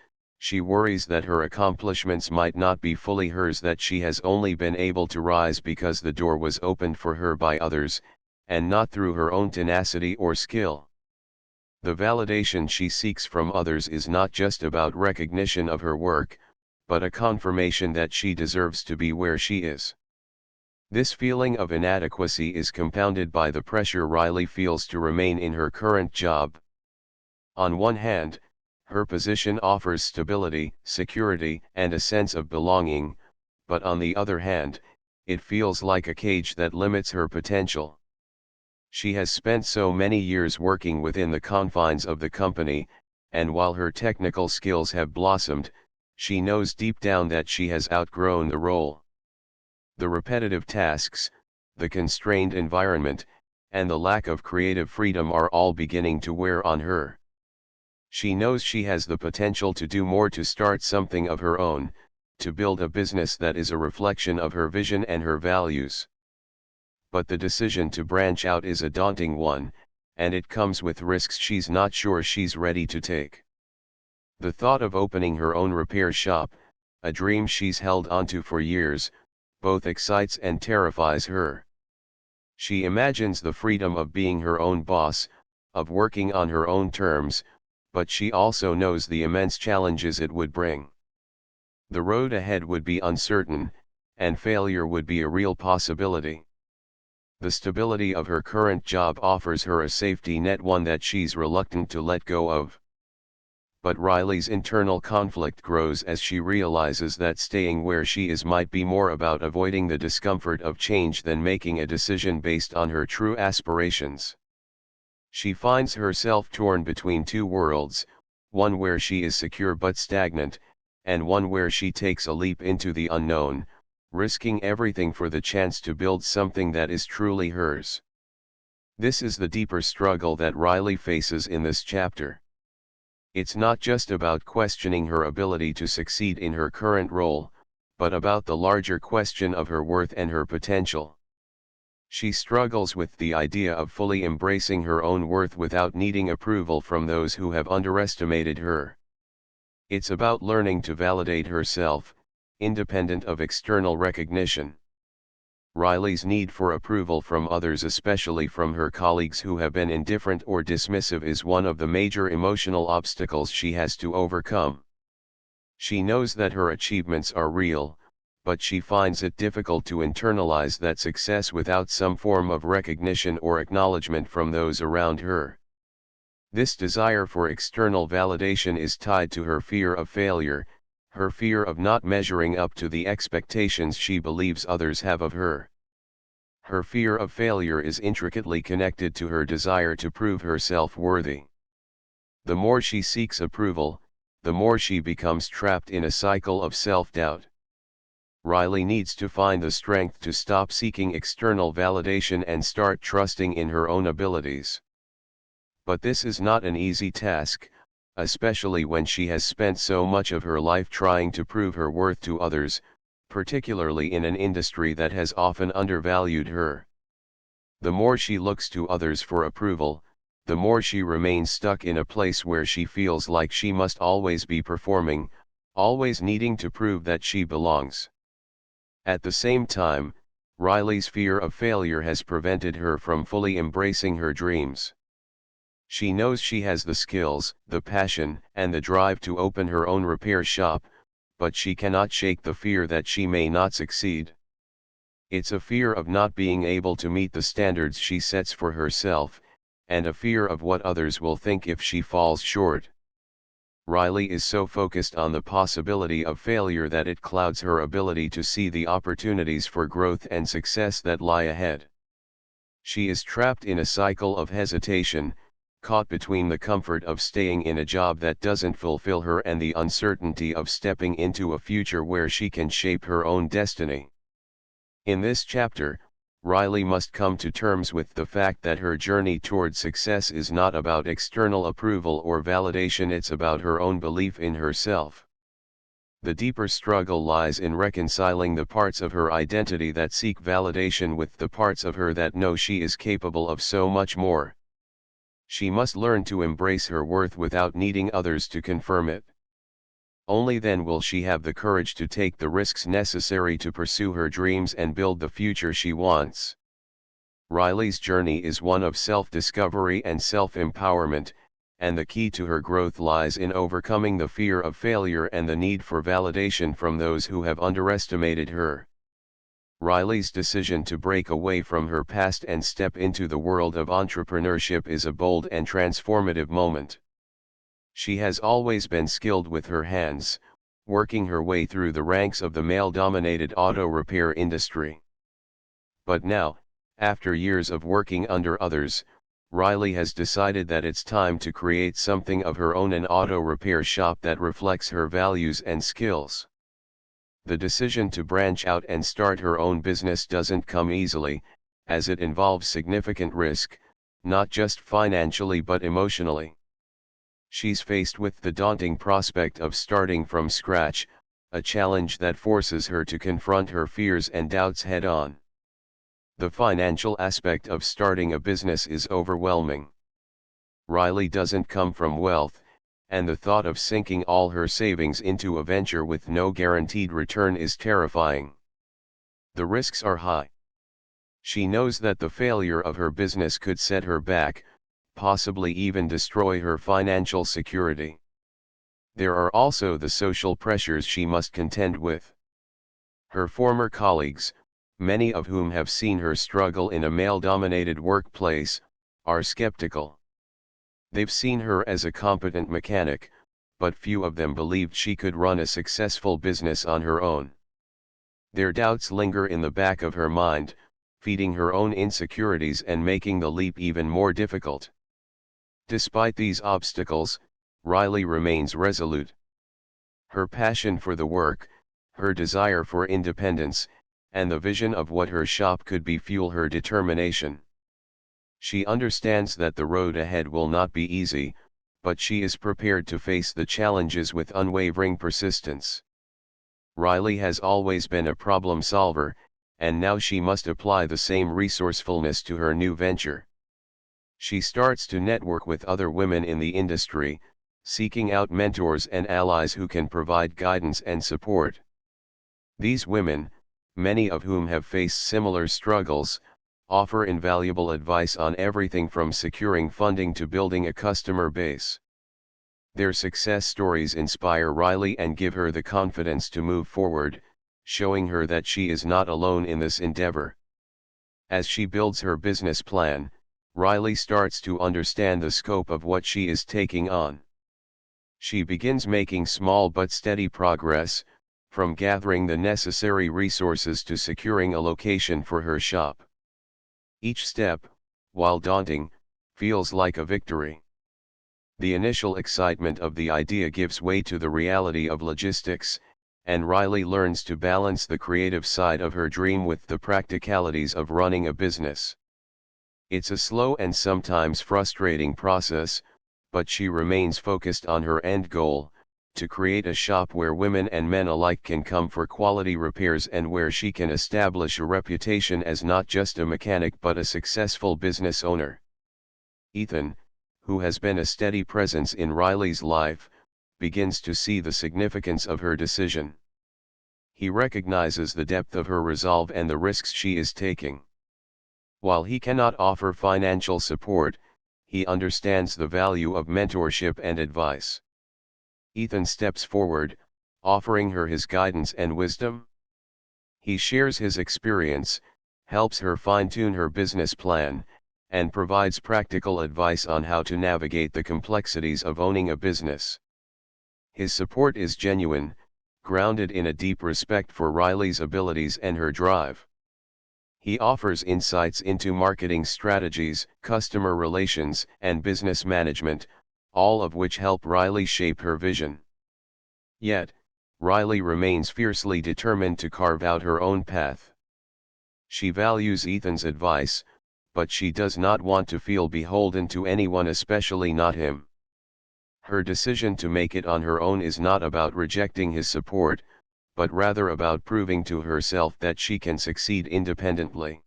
she worries that her accomplishments might not be fully hers, that she has only been able to rise because the door was opened for her by others, and not through her own tenacity or skill. The validation she seeks from others is not just about recognition of her work, but a confirmation that she deserves to be where she is. This feeling of inadequacy is compounded by the pressure Riley feels to remain in her current job. On one hand, her position offers stability, security, and a sense of belonging, but on the other hand, it feels like a cage that limits her potential. She has spent so many years working within the confines of the company, and while her technical skills have blossomed, she knows deep down that she has outgrown the role. The repetitive tasks, the constrained environment, and the lack of creative freedom are all beginning to wear on her. She knows she has the potential to do more, to start something of her own, to build a business that is a reflection of her vision and her values. But the decision to branch out is a daunting one, and it comes with risks she's not sure she's ready to take. The thought of opening her own repair shop, a dream she's held onto for years, both excites and terrifies her. She imagines the freedom of being her own boss, of working on her own terms, but she also knows the immense challenges it would bring. The road ahead would be uncertain, and failure would be a real possibility. The stability of her current job offers her a safety net, one that she's reluctant to let go of. But Riley's internal conflict grows as she realizes that staying where she is might be more about avoiding the discomfort of change than making a decision based on her true aspirations. She finds herself torn between two worlds, one where she is secure but stagnant, and one where she takes a leap into the unknown, risking everything for the chance to build something that is truly hers. This is the deeper struggle that Riley faces in this chapter. It's not just about questioning her ability to succeed in her current role, but about the larger question of her worth and her potential. She struggles with the idea of fully embracing her own worth without needing approval from those who have underestimated her. It's about learning to validate herself, independent of external recognition. Riley's need for approval from others, especially from her colleagues who have been indifferent or dismissive, is one of the major emotional obstacles she has to overcome. She knows that her achievements are real, but she finds it difficult to internalize that success without some form of recognition or acknowledgement from those around her. This desire for external validation is tied to her fear of failure, her fear of not measuring up to the expectations she believes others have of her. Her fear of failure is intricately connected to her desire to prove herself worthy. The more she seeks approval, the more she becomes trapped in a cycle of self-doubt. Riley needs to find the strength to stop seeking external validation and start trusting in her own abilities. But this is not an easy task, especially when she has spent so much of her life trying to prove her worth to others, particularly in an industry that has often undervalued her. The more she looks to others for approval, the more she remains stuck in a place where she feels like she must always be performing, always needing to prove that she belongs. At the same time, Riley's fear of failure has prevented her from fully embracing her dreams. She knows she has the skills, the passion, and the drive to open her own repair shop, but she cannot shake the fear that she may not succeed. It's a fear of not being able to meet the standards she sets for herself, and a fear of what others will think if she falls short. Riley is so focused on the possibility of failure that it clouds her ability to see the opportunities for growth and success that lie ahead. She is trapped in a cycle of hesitation, caught between the comfort of staying in a job that doesn't fulfill her and the uncertainty of stepping into a future where she can shape her own destiny. In this chapter, Riley must come to terms with the fact that her journey toward success is not about external approval or validation, it's about her own belief in herself. The deeper struggle lies in reconciling the parts of her identity that seek validation with the parts of her that know she is capable of so much more. She must learn to embrace her worth without needing others to confirm it. Only then will she have the courage to take the risks necessary to pursue her dreams and build the future she wants. Riley's journey is one of self-discovery and self-empowerment, and the key to her growth lies in overcoming the fear of failure and the need for validation from those who have underestimated her. Riley's decision to break away from her past and step into the world of entrepreneurship is a bold and transformative moment. She has always been skilled with her hands, working her way through the ranks of the male-dominated auto repair industry. But now, after years of working under others, Riley has decided that it's time to create something of her own, an auto repair shop that reflects her values and skills. The decision to branch out and start her own business doesn't come easily, as it involves significant risk, not just financially but emotionally. She's faced with the daunting prospect of starting from scratch, a challenge that forces her to confront her fears and doubts head-on. The financial aspect of starting a business is overwhelming. Riley doesn't come from wealth, and the thought of sinking all her savings into a venture with no guaranteed return is terrifying. The risks are high. She knows that the failure of her business could set her back, possibly even destroy her financial security. There are also the social pressures she must contend with. Her former colleagues, many of whom have seen her struggle in a male-dominated workplace, are skeptical. They've seen her as a competent mechanic, but few of them believed she could run a successful business on her own. Their doubts linger in the back of her mind, feeding her own insecurities and making the leap even more difficult. Despite these obstacles, Riley remains resolute. Her passion for the work, her desire for independence, and the vision of what her shop could be fuel her determination. She understands that the road ahead will not be easy, but she is prepared to face the challenges with unwavering persistence. Riley has always been a problem solver, and now she must apply the same resourcefulness to her new venture. She starts to network with other women in the industry, seeking out mentors and allies who can provide guidance and support. These women, many of whom have faced similar struggles, offer invaluable advice on everything from securing funding to building a customer base. Their success stories inspire Riley and give her the confidence to move forward, showing her that she is not alone in this endeavor. As she builds her business plan, Riley starts to understand the scope of what she is taking on. She begins making small but steady progress, from gathering the necessary resources to securing a location for her shop. Each step, while daunting, feels like a victory. The initial excitement of the idea gives way to the reality of logistics, and Riley learns to balance the creative side of her dream with the practicalities of running a business. It's a slow and sometimes frustrating process, but she remains focused on her end goal, to create a shop where women and men alike can come for quality repairs and where she can establish a reputation as not just a mechanic but a successful business owner. Ethan, who has been a steady presence in Riley's life, begins to see the significance of her decision. He recognizes the depth of her resolve and the risks she is taking. While he cannot offer financial support, he understands the value of mentorship and advice. Ethan steps forward, offering her his guidance and wisdom. He shares his experience, helps her fine-tune her business plan, and provides practical advice on how to navigate the complexities of owning a business. His support is genuine, grounded in a deep respect for Riley's abilities and her drive. He offers insights into marketing strategies, customer relations, and business management, all of which help Riley shape her vision. Yet, Riley remains fiercely determined to carve out her own path. She values Ethan's advice, but she does not want to feel beholden to anyone, especially not him. Her decision to make it on her own is not about rejecting his support, but rather about proving to herself that she can succeed independently.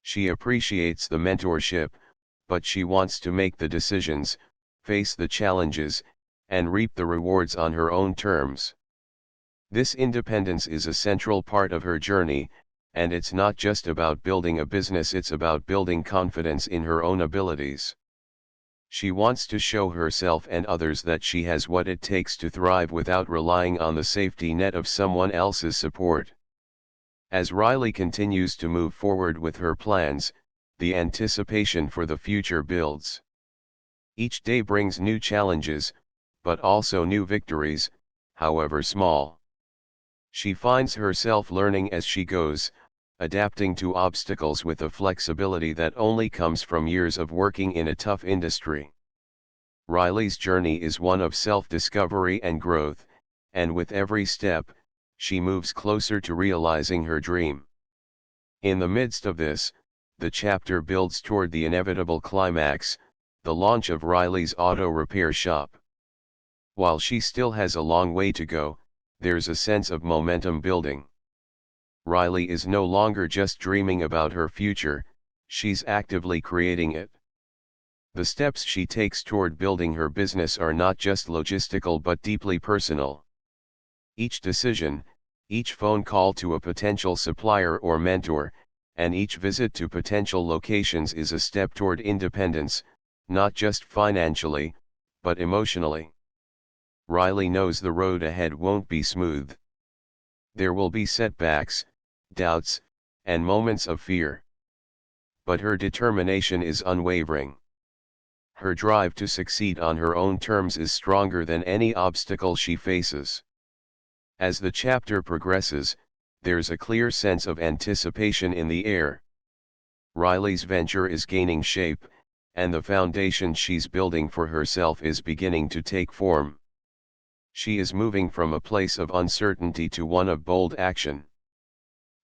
She appreciates the mentorship, but she wants to make the decisions, face the challenges, and reap the rewards on her own terms. This independence is a central part of her journey, and it's not just about building a business, it's about building confidence in her own abilities. She wants to show herself and others that she has what it takes to thrive without relying on the safety net of someone else's support. As Riley continues to move forward with her plans, the anticipation for the future builds. Each day brings new challenges, but also new victories, however small. She finds herself learning as she goes, adapting to obstacles with a flexibility that only comes from years of working in a tough industry. Riley's journey is one of self-discovery and growth, and with every step, she moves closer to realizing her dream. In the midst of this, the chapter builds toward the inevitable climax, the launch of Riley's auto repair shop. While she still has a long way to go, there's a sense of momentum building. Riley is no longer just dreaming about her future, she's actively creating it. The steps she takes toward building her business are not just logistical but deeply personal. Each decision, each phone call to a potential supplier or mentor, and each visit to potential locations is a step toward independence, not just financially, but emotionally. Riley knows the road ahead won't be smooth. There will be setbacks, doubts, and moments of fear. But her determination is unwavering. Her drive to succeed on her own terms is stronger than any obstacle she faces. As the chapter progresses, there's a clear sense of anticipation in the air. Riley's venture is gaining shape, and the foundation she's building for herself is beginning to take form. She is moving from a place of uncertainty to one of bold action.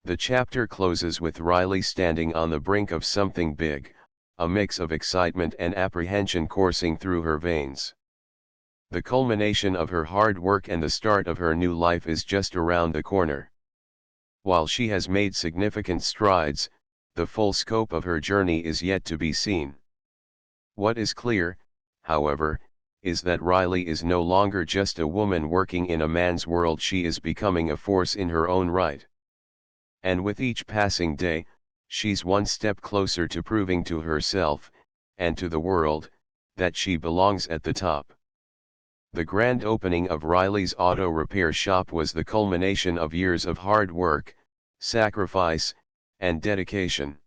The chapter closes with Riley standing on the brink of something big, a mix of excitement and apprehension coursing through her veins. The culmination of her hard work and the start of her new life is just around the corner. While she has made significant strides, the full scope of her journey is yet to be seen. What is clear, however, is that Riley is no longer just a woman working in a man's world. She is becoming a force in her own right. And with each passing day, she's one step closer to proving to herself, and to the world, that she belongs at the top. The grand opening of Riley's auto repair shop was the culmination of years of hard work, sacrifice, and dedication.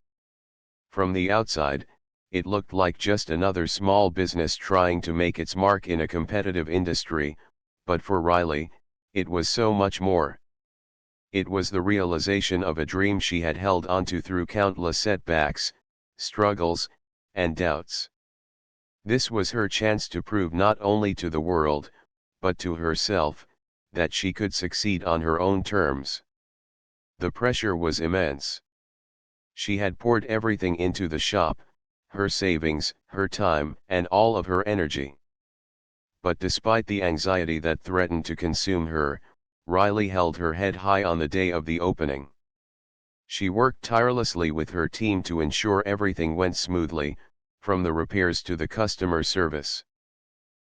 From the outside, it looked like just another small business trying to make its mark in a competitive industry, but for Riley, it was so much more. It was the realization of a dream she had held onto through countless setbacks, struggles, and doubts. This was her chance to prove not only to the world, but to herself, that she could succeed on her own terms. The pressure was immense. She had poured everything into the shop, her savings, her time, and all of her energy. But despite the anxiety that threatened to consume her, Riley held her head high on the day of the opening. She worked tirelessly with her team to ensure everything went smoothly, from the repairs to the customer service.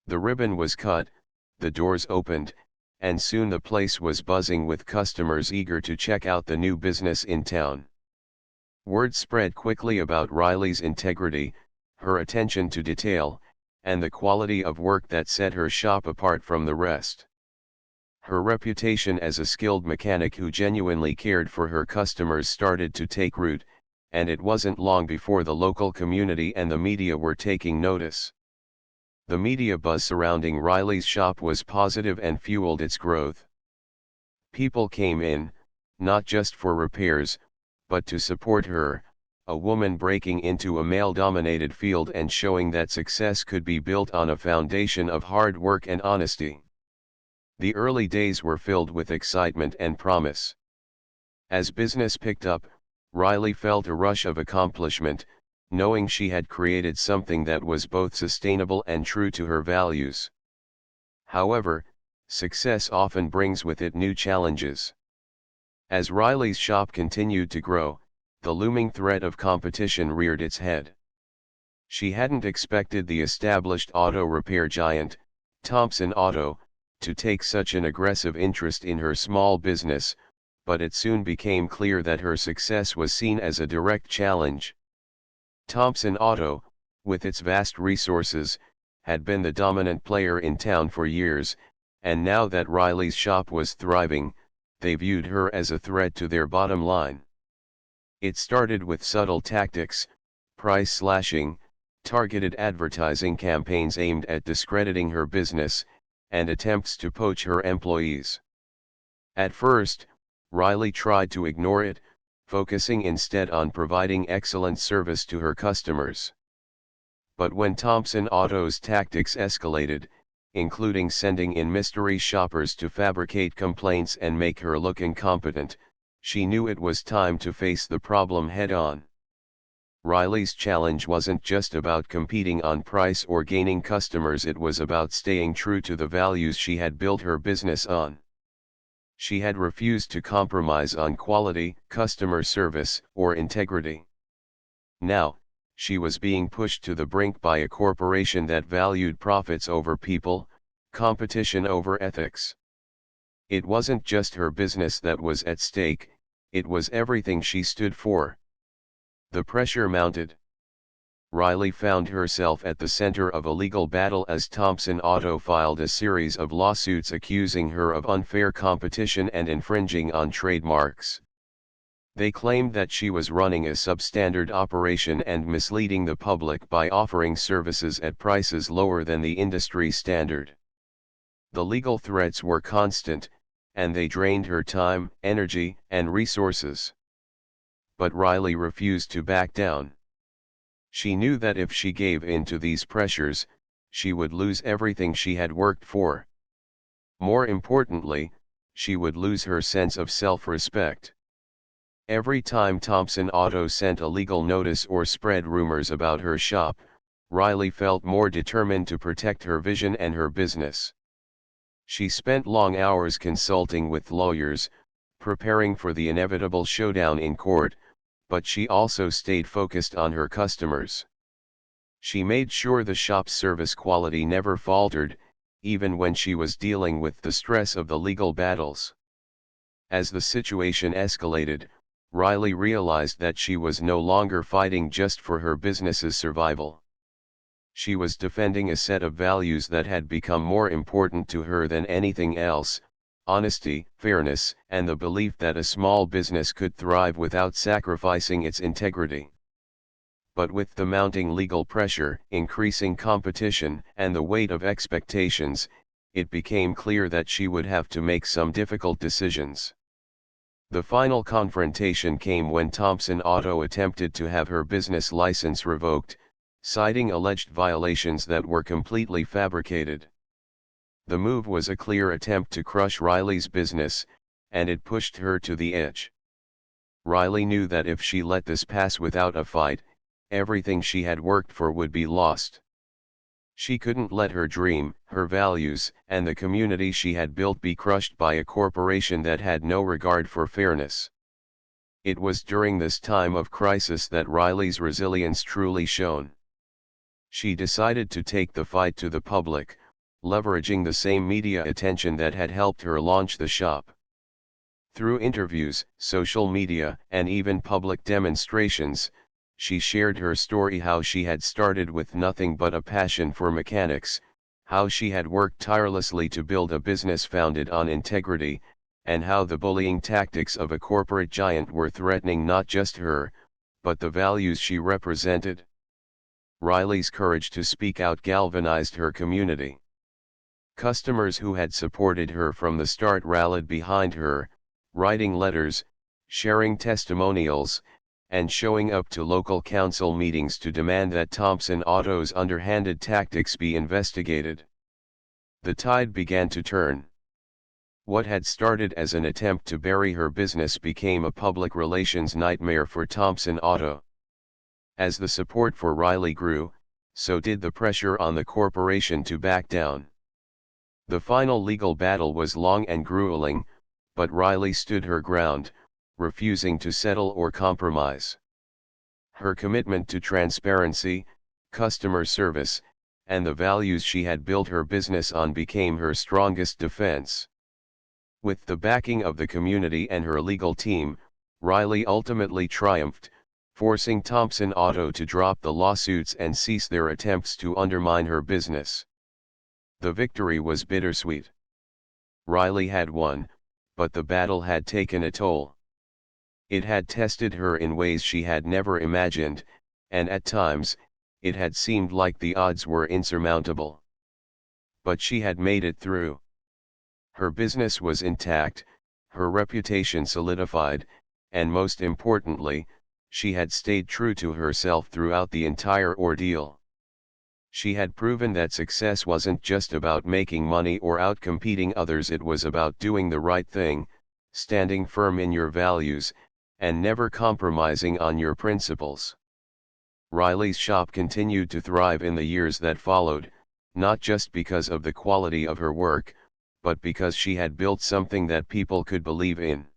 The ribbon was cut, the doors opened, and soon the place was buzzing with customers eager to check out the new business in town. Word spread quickly about Riley's integrity, her attention to detail, and the quality of work that set her shop apart from the rest. Her reputation as a skilled mechanic who genuinely cared for her customers started to take root, and it wasn't long before the local community and the media were taking notice. The media buzz surrounding Riley's shop was positive and fueled its growth. People came in, not just for repairs, but to support her, a woman breaking into a male-dominated field and showing that success could be built on a foundation of hard work and honesty. The early days were filled with excitement and promise. As business picked up, Riley felt a rush of accomplishment, knowing she had created something that was both sustainable and true to her values. However, success often brings with it new challenges. As Riley's shop continued to grow, the looming threat of competition reared its head. She hadn't expected the established auto repair giant, Thompson Auto, to take such an aggressive interest in her small business, but it soon became clear that her success was seen as a direct challenge. Thompson Auto, with its vast resources, had been the dominant player in town for years, and now that Riley's shop was thriving, they viewed her as a threat to their bottom line. It started with subtle tactics, price slashing, targeted advertising campaigns aimed at discrediting her business, and attempts to poach her employees. At first, Riley tried to ignore it, focusing instead on providing excellent service to her customers. But when Thompson Auto's tactics escalated, including sending in mystery shoppers to fabricate complaints and make her look incompetent, she knew it was time to face the problem head-on. Riley's challenge wasn't just about competing on price or gaining customers, it was about staying true to the values she had built her business on. She had refused to compromise on quality, customer service, or integrity. Now, she was being pushed to the brink by a corporation that valued profits over people, competition over ethics. It wasn't just her business that was at stake, it was everything she stood for. The pressure mounted. Riley found herself at the center of a legal battle as Thompson Auto filed a series of lawsuits accusing her of unfair competition and infringing on trademarks. They claimed that she was running a substandard operation and misleading the public by offering services at prices lower than the industry standard. The legal threats were constant, and they drained her time, energy, and resources. But Riley refused to back down. She knew that if she gave in to these pressures, she would lose everything she had worked for. More importantly, she would lose her sense of self-respect. Every time Thompson Auto sent a legal notice or spread rumors about her shop, Riley felt more determined to protect her vision and her business. She spent long hours consulting with lawyers, preparing for the inevitable showdown in court, but she also stayed focused on her customers. She made sure the shop's service quality never faltered, even when she was dealing with the stress of the legal battles. As the situation escalated, Riley realized that she was no longer fighting just for her business's survival. She was defending a set of values that had become more important to her than anything else: honesty, fairness, and the belief that a small business could thrive without sacrificing its integrity. But with the mounting legal pressure, increasing competition, and the weight of expectations, it became clear that she would have to make some difficult decisions. The final confrontation came when Thompson Auto attempted to have her business license revoked, citing alleged violations that were completely fabricated. The move was a clear attempt to crush Riley's business, and it pushed her to the edge. Riley knew that if she let this pass without a fight, everything she had worked for would be lost. She couldn't let her dream, her values, and the community she had built be crushed by a corporation that had no regard for fairness. It was during this time of crisis that Riley's resilience truly shone. She decided to take the fight to the public, leveraging the same media attention that had helped her launch the shop. Through interviews, social media, and even public demonstrations, she shared her story: how she had started with nothing but a passion for mechanics, how she had worked tirelessly to build a business founded on integrity, and how the bullying tactics of a corporate giant were threatening not just her, but the values she represented. Riley's courage to speak out galvanized her community. Customers who had supported her from the start rallied behind her, writing letters, sharing testimonials, and showing up to local council meetings to demand that Thompson Auto's underhanded tactics be investigated. The tide began to turn. What had started as an attempt to bury her business became a public relations nightmare for Thompson Auto. As the support for Riley grew, so did the pressure on the corporation to back down. The final legal battle was long and grueling, but Riley stood her ground, refusing to settle or compromise. Her commitment to transparency, customer service, and the values she had built her business on became her strongest defense. With the backing of the community and her legal team, Riley ultimately triumphed, forcing Thompson Auto to drop the lawsuits and cease their attempts to undermine her business. The victory was bittersweet. Riley had won, but the battle had taken a toll. It had tested her in ways she had never imagined, and at times, it had seemed like the odds were insurmountable. But she had made it through. Her business was intact, her reputation solidified, and most importantly, she had stayed true to herself throughout the entire ordeal. She had proven that success wasn't just about making money or outcompeting others, it was about doing the right thing, standing firm in your values, and never compromising on your principles. Riley's shop continued to thrive in the years that followed, not just because of the quality of her work, but because she had built something that people could believe in.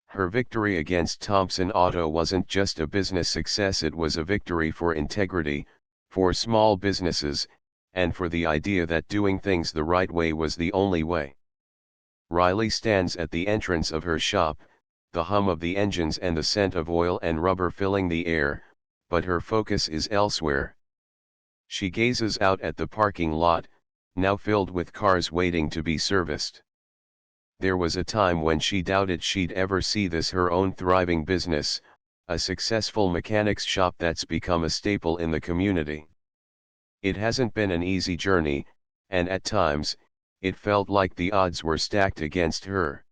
Her victory against Thompson Auto wasn't just a business success, it was a victory for integrity, for small businesses, and for the idea that doing things the right way was the only way. Riley stands at the entrance of her shop, the hum of the engines and the scent of oil and rubber filling the air, but her focus is elsewhere. She gazes out at the parking lot, now filled with cars waiting to be serviced. There was a time when she doubted she'd ever see this, her own thriving business, a successful mechanics shop that's become a staple in the community. It hasn't been an easy journey, and at times, it felt like the odds were stacked against her.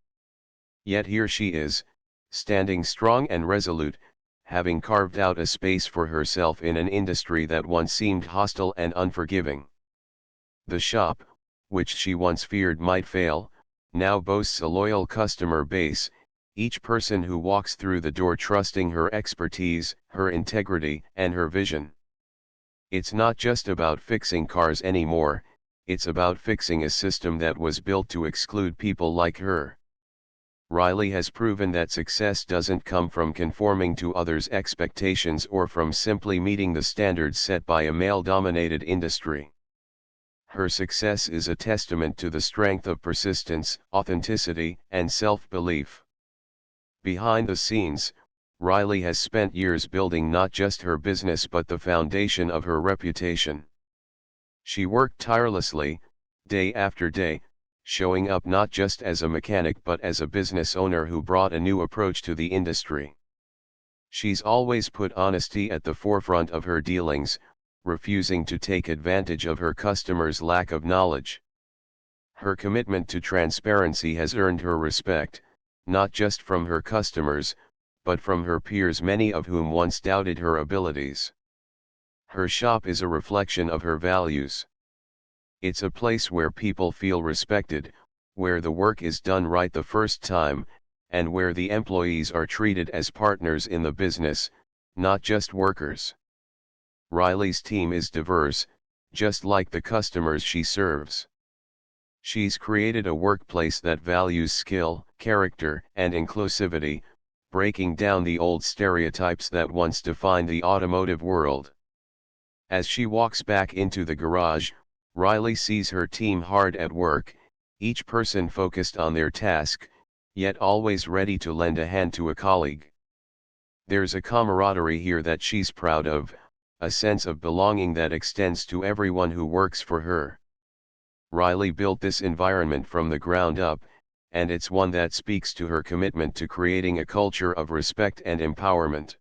Yet here she is, standing strong and resolute, having carved out a space for herself in an industry that once seemed hostile and unforgiving. The shop, which she once feared might fail, now boasts a loyal customer base, each person who walks through the door trusting her expertise, her integrity, and her vision. It's not just about fixing cars anymore, it's about fixing a system that was built to exclude people like her. Riley has proven that success doesn't come from conforming to others' expectations or from simply meeting the standards set by a male-dominated industry. Her success is a testament to the strength of persistence, authenticity, and self-belief. Behind the scenes, Riley has spent years building not just her business but the foundation of her reputation. She worked tirelessly, day after day, showing up not just as a mechanic but as a business owner who brought a new approach to the industry. She's always put honesty at the forefront of her dealings, refusing to take advantage of her customers' lack of knowledge. Her commitment to transparency has earned her respect, not just from her customers, but from her peers, many of whom once doubted her abilities. Her shop is a reflection of her values. It's a place where people feel respected, where the work is done right the first time, and where the employees are treated as partners in the business, not just workers. Riley's team is diverse, just like the customers she serves. She's created a workplace that values skill, character, and inclusivity, breaking down the old stereotypes that once defined the automotive world. As she walks back into the garage, Riley sees her team hard at work, each person focused on their task, yet always ready to lend a hand to a colleague. There's a camaraderie here that she's proud of, a sense of belonging that extends to everyone who works for her. Riley built this environment from the ground up, and it's one that speaks to her commitment to creating a culture of respect and empowerment.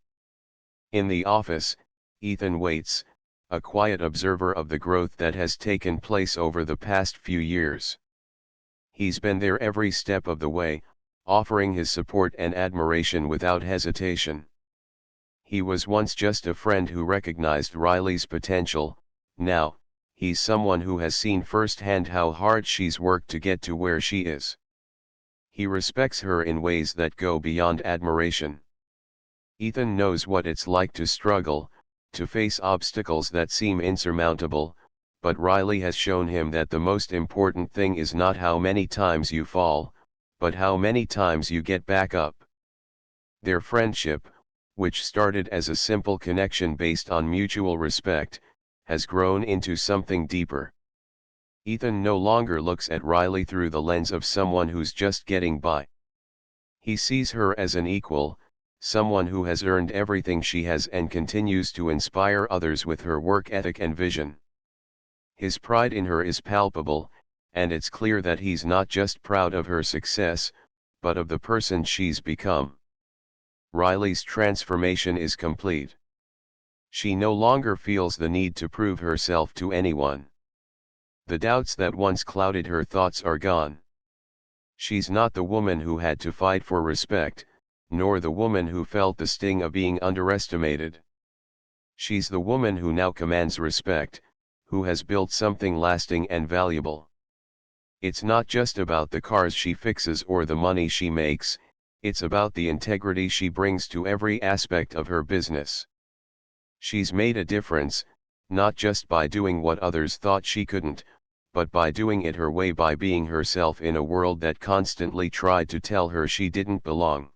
In the office, Ethan waits, a quiet observer of the growth that has taken place over the past few years. He's been there every step of the way, offering his support and admiration without hesitation. He was once just a friend who recognized Riley's potential. Now, he's someone who has seen firsthand how hard she's worked to get to where she is. He respects her in ways that go beyond admiration. Ethan knows what it's like to struggle, to face obstacles that seem insurmountable, but Riley has shown him that the most important thing is not how many times you fall, but how many times you get back up. Their friendship, which started as a simple connection based on mutual respect, has grown into something deeper. Ethan no longer looks at Riley through the lens of someone who's just getting by. He sees her as an equal, someone who has earned everything she has and continues to inspire others with her work ethic and vision. His pride in her is palpable, and it's clear that he's not just proud of her success, but of the person she's become. Riley's transformation is complete. She no longer feels the need to prove herself to anyone. The doubts that once clouded her thoughts are gone. She's not the woman who had to fight for respect, nor the woman who felt the sting of being underestimated. She's the woman who now commands respect, who has built something lasting and valuable. It's not just about the cars she fixes or the money she makes, it's about the integrity she brings to every aspect of her business. She's made a difference, not just by doing what others thought she couldn't, but by doing it her way, by being herself in a world that constantly tried to tell her she didn't belong.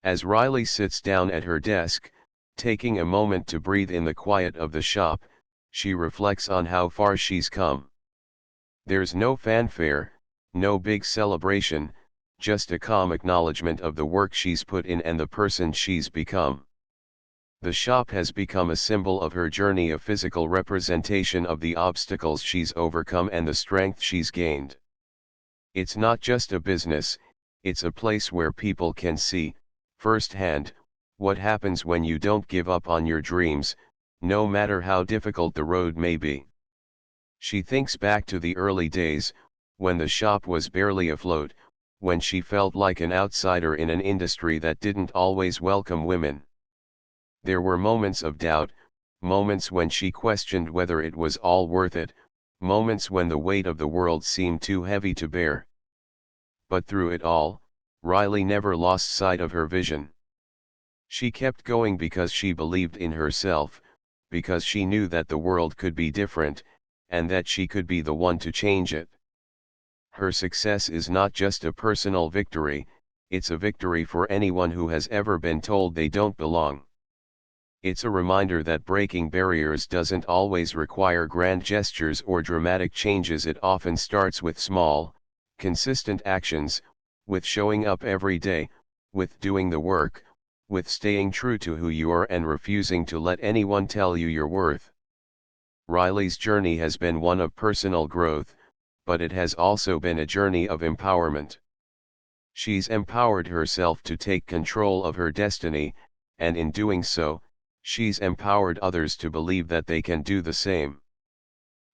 As Riley sits down at her desk, taking a moment to breathe in the quiet of the shop, she reflects on how far she's come. There's no fanfare, no big celebration, just a calm acknowledgement of the work she's put in and the person she's become. The shop has become a symbol of her journey, a physical representation of the obstacles she's overcome and the strength she's gained. It's not just a business, it's a place where people can see, firsthand, what happens when you don't give up on your dreams, no matter how difficult the road may be. She thinks back to the early days, when the shop was barely afloat, when she felt like an outsider in an industry that didn't always welcome women. There were moments of doubt, moments when she questioned whether it was all worth it, moments when the weight of the world seemed too heavy to bear. But through it all, Riley never lost sight of her vision. She kept going because she believed in herself, because she knew that the world could be different, and that she could be the one to change it. Her success is not just a personal victory, it's a victory for anyone who has ever been told they don't belong. It's a reminder that breaking barriers doesn't always require grand gestures or dramatic changes. It often starts with small, consistent actions, with showing up every day, with doing the work, with staying true to who you are and refusing to let anyone tell you your worth. Riley's journey has been one of personal growth, but it has also been a journey of empowerment. She's empowered herself to take control of her destiny, and in doing so, she's empowered others to believe that they can do the same.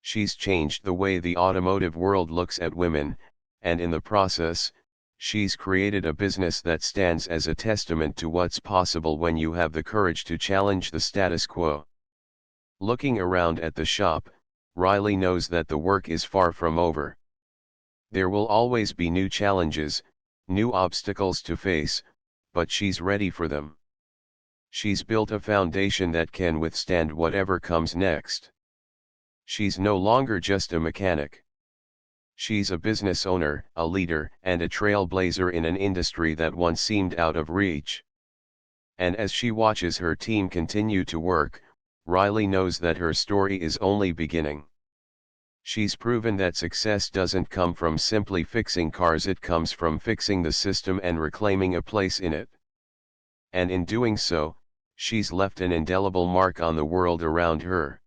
She's changed the way the automotive world looks at women, and in the process, she's created a business that stands as a testament to what's possible when you have the courage to challenge the status quo. Looking around at the shop, Riley knows that the work is far from over. There will always be new challenges, new obstacles to face, but she's ready for them. She's built a foundation that can withstand whatever comes next. She's no longer just a mechanic. She's a business owner, a leader, and a trailblazer in an industry that once seemed out of reach. And as she watches her team continue to work, Riley knows that her story is only beginning. She's proven that success doesn't come from simply fixing cars, it comes from fixing the system and reclaiming a place in it. And in doing so, she's left an indelible mark on the world around her.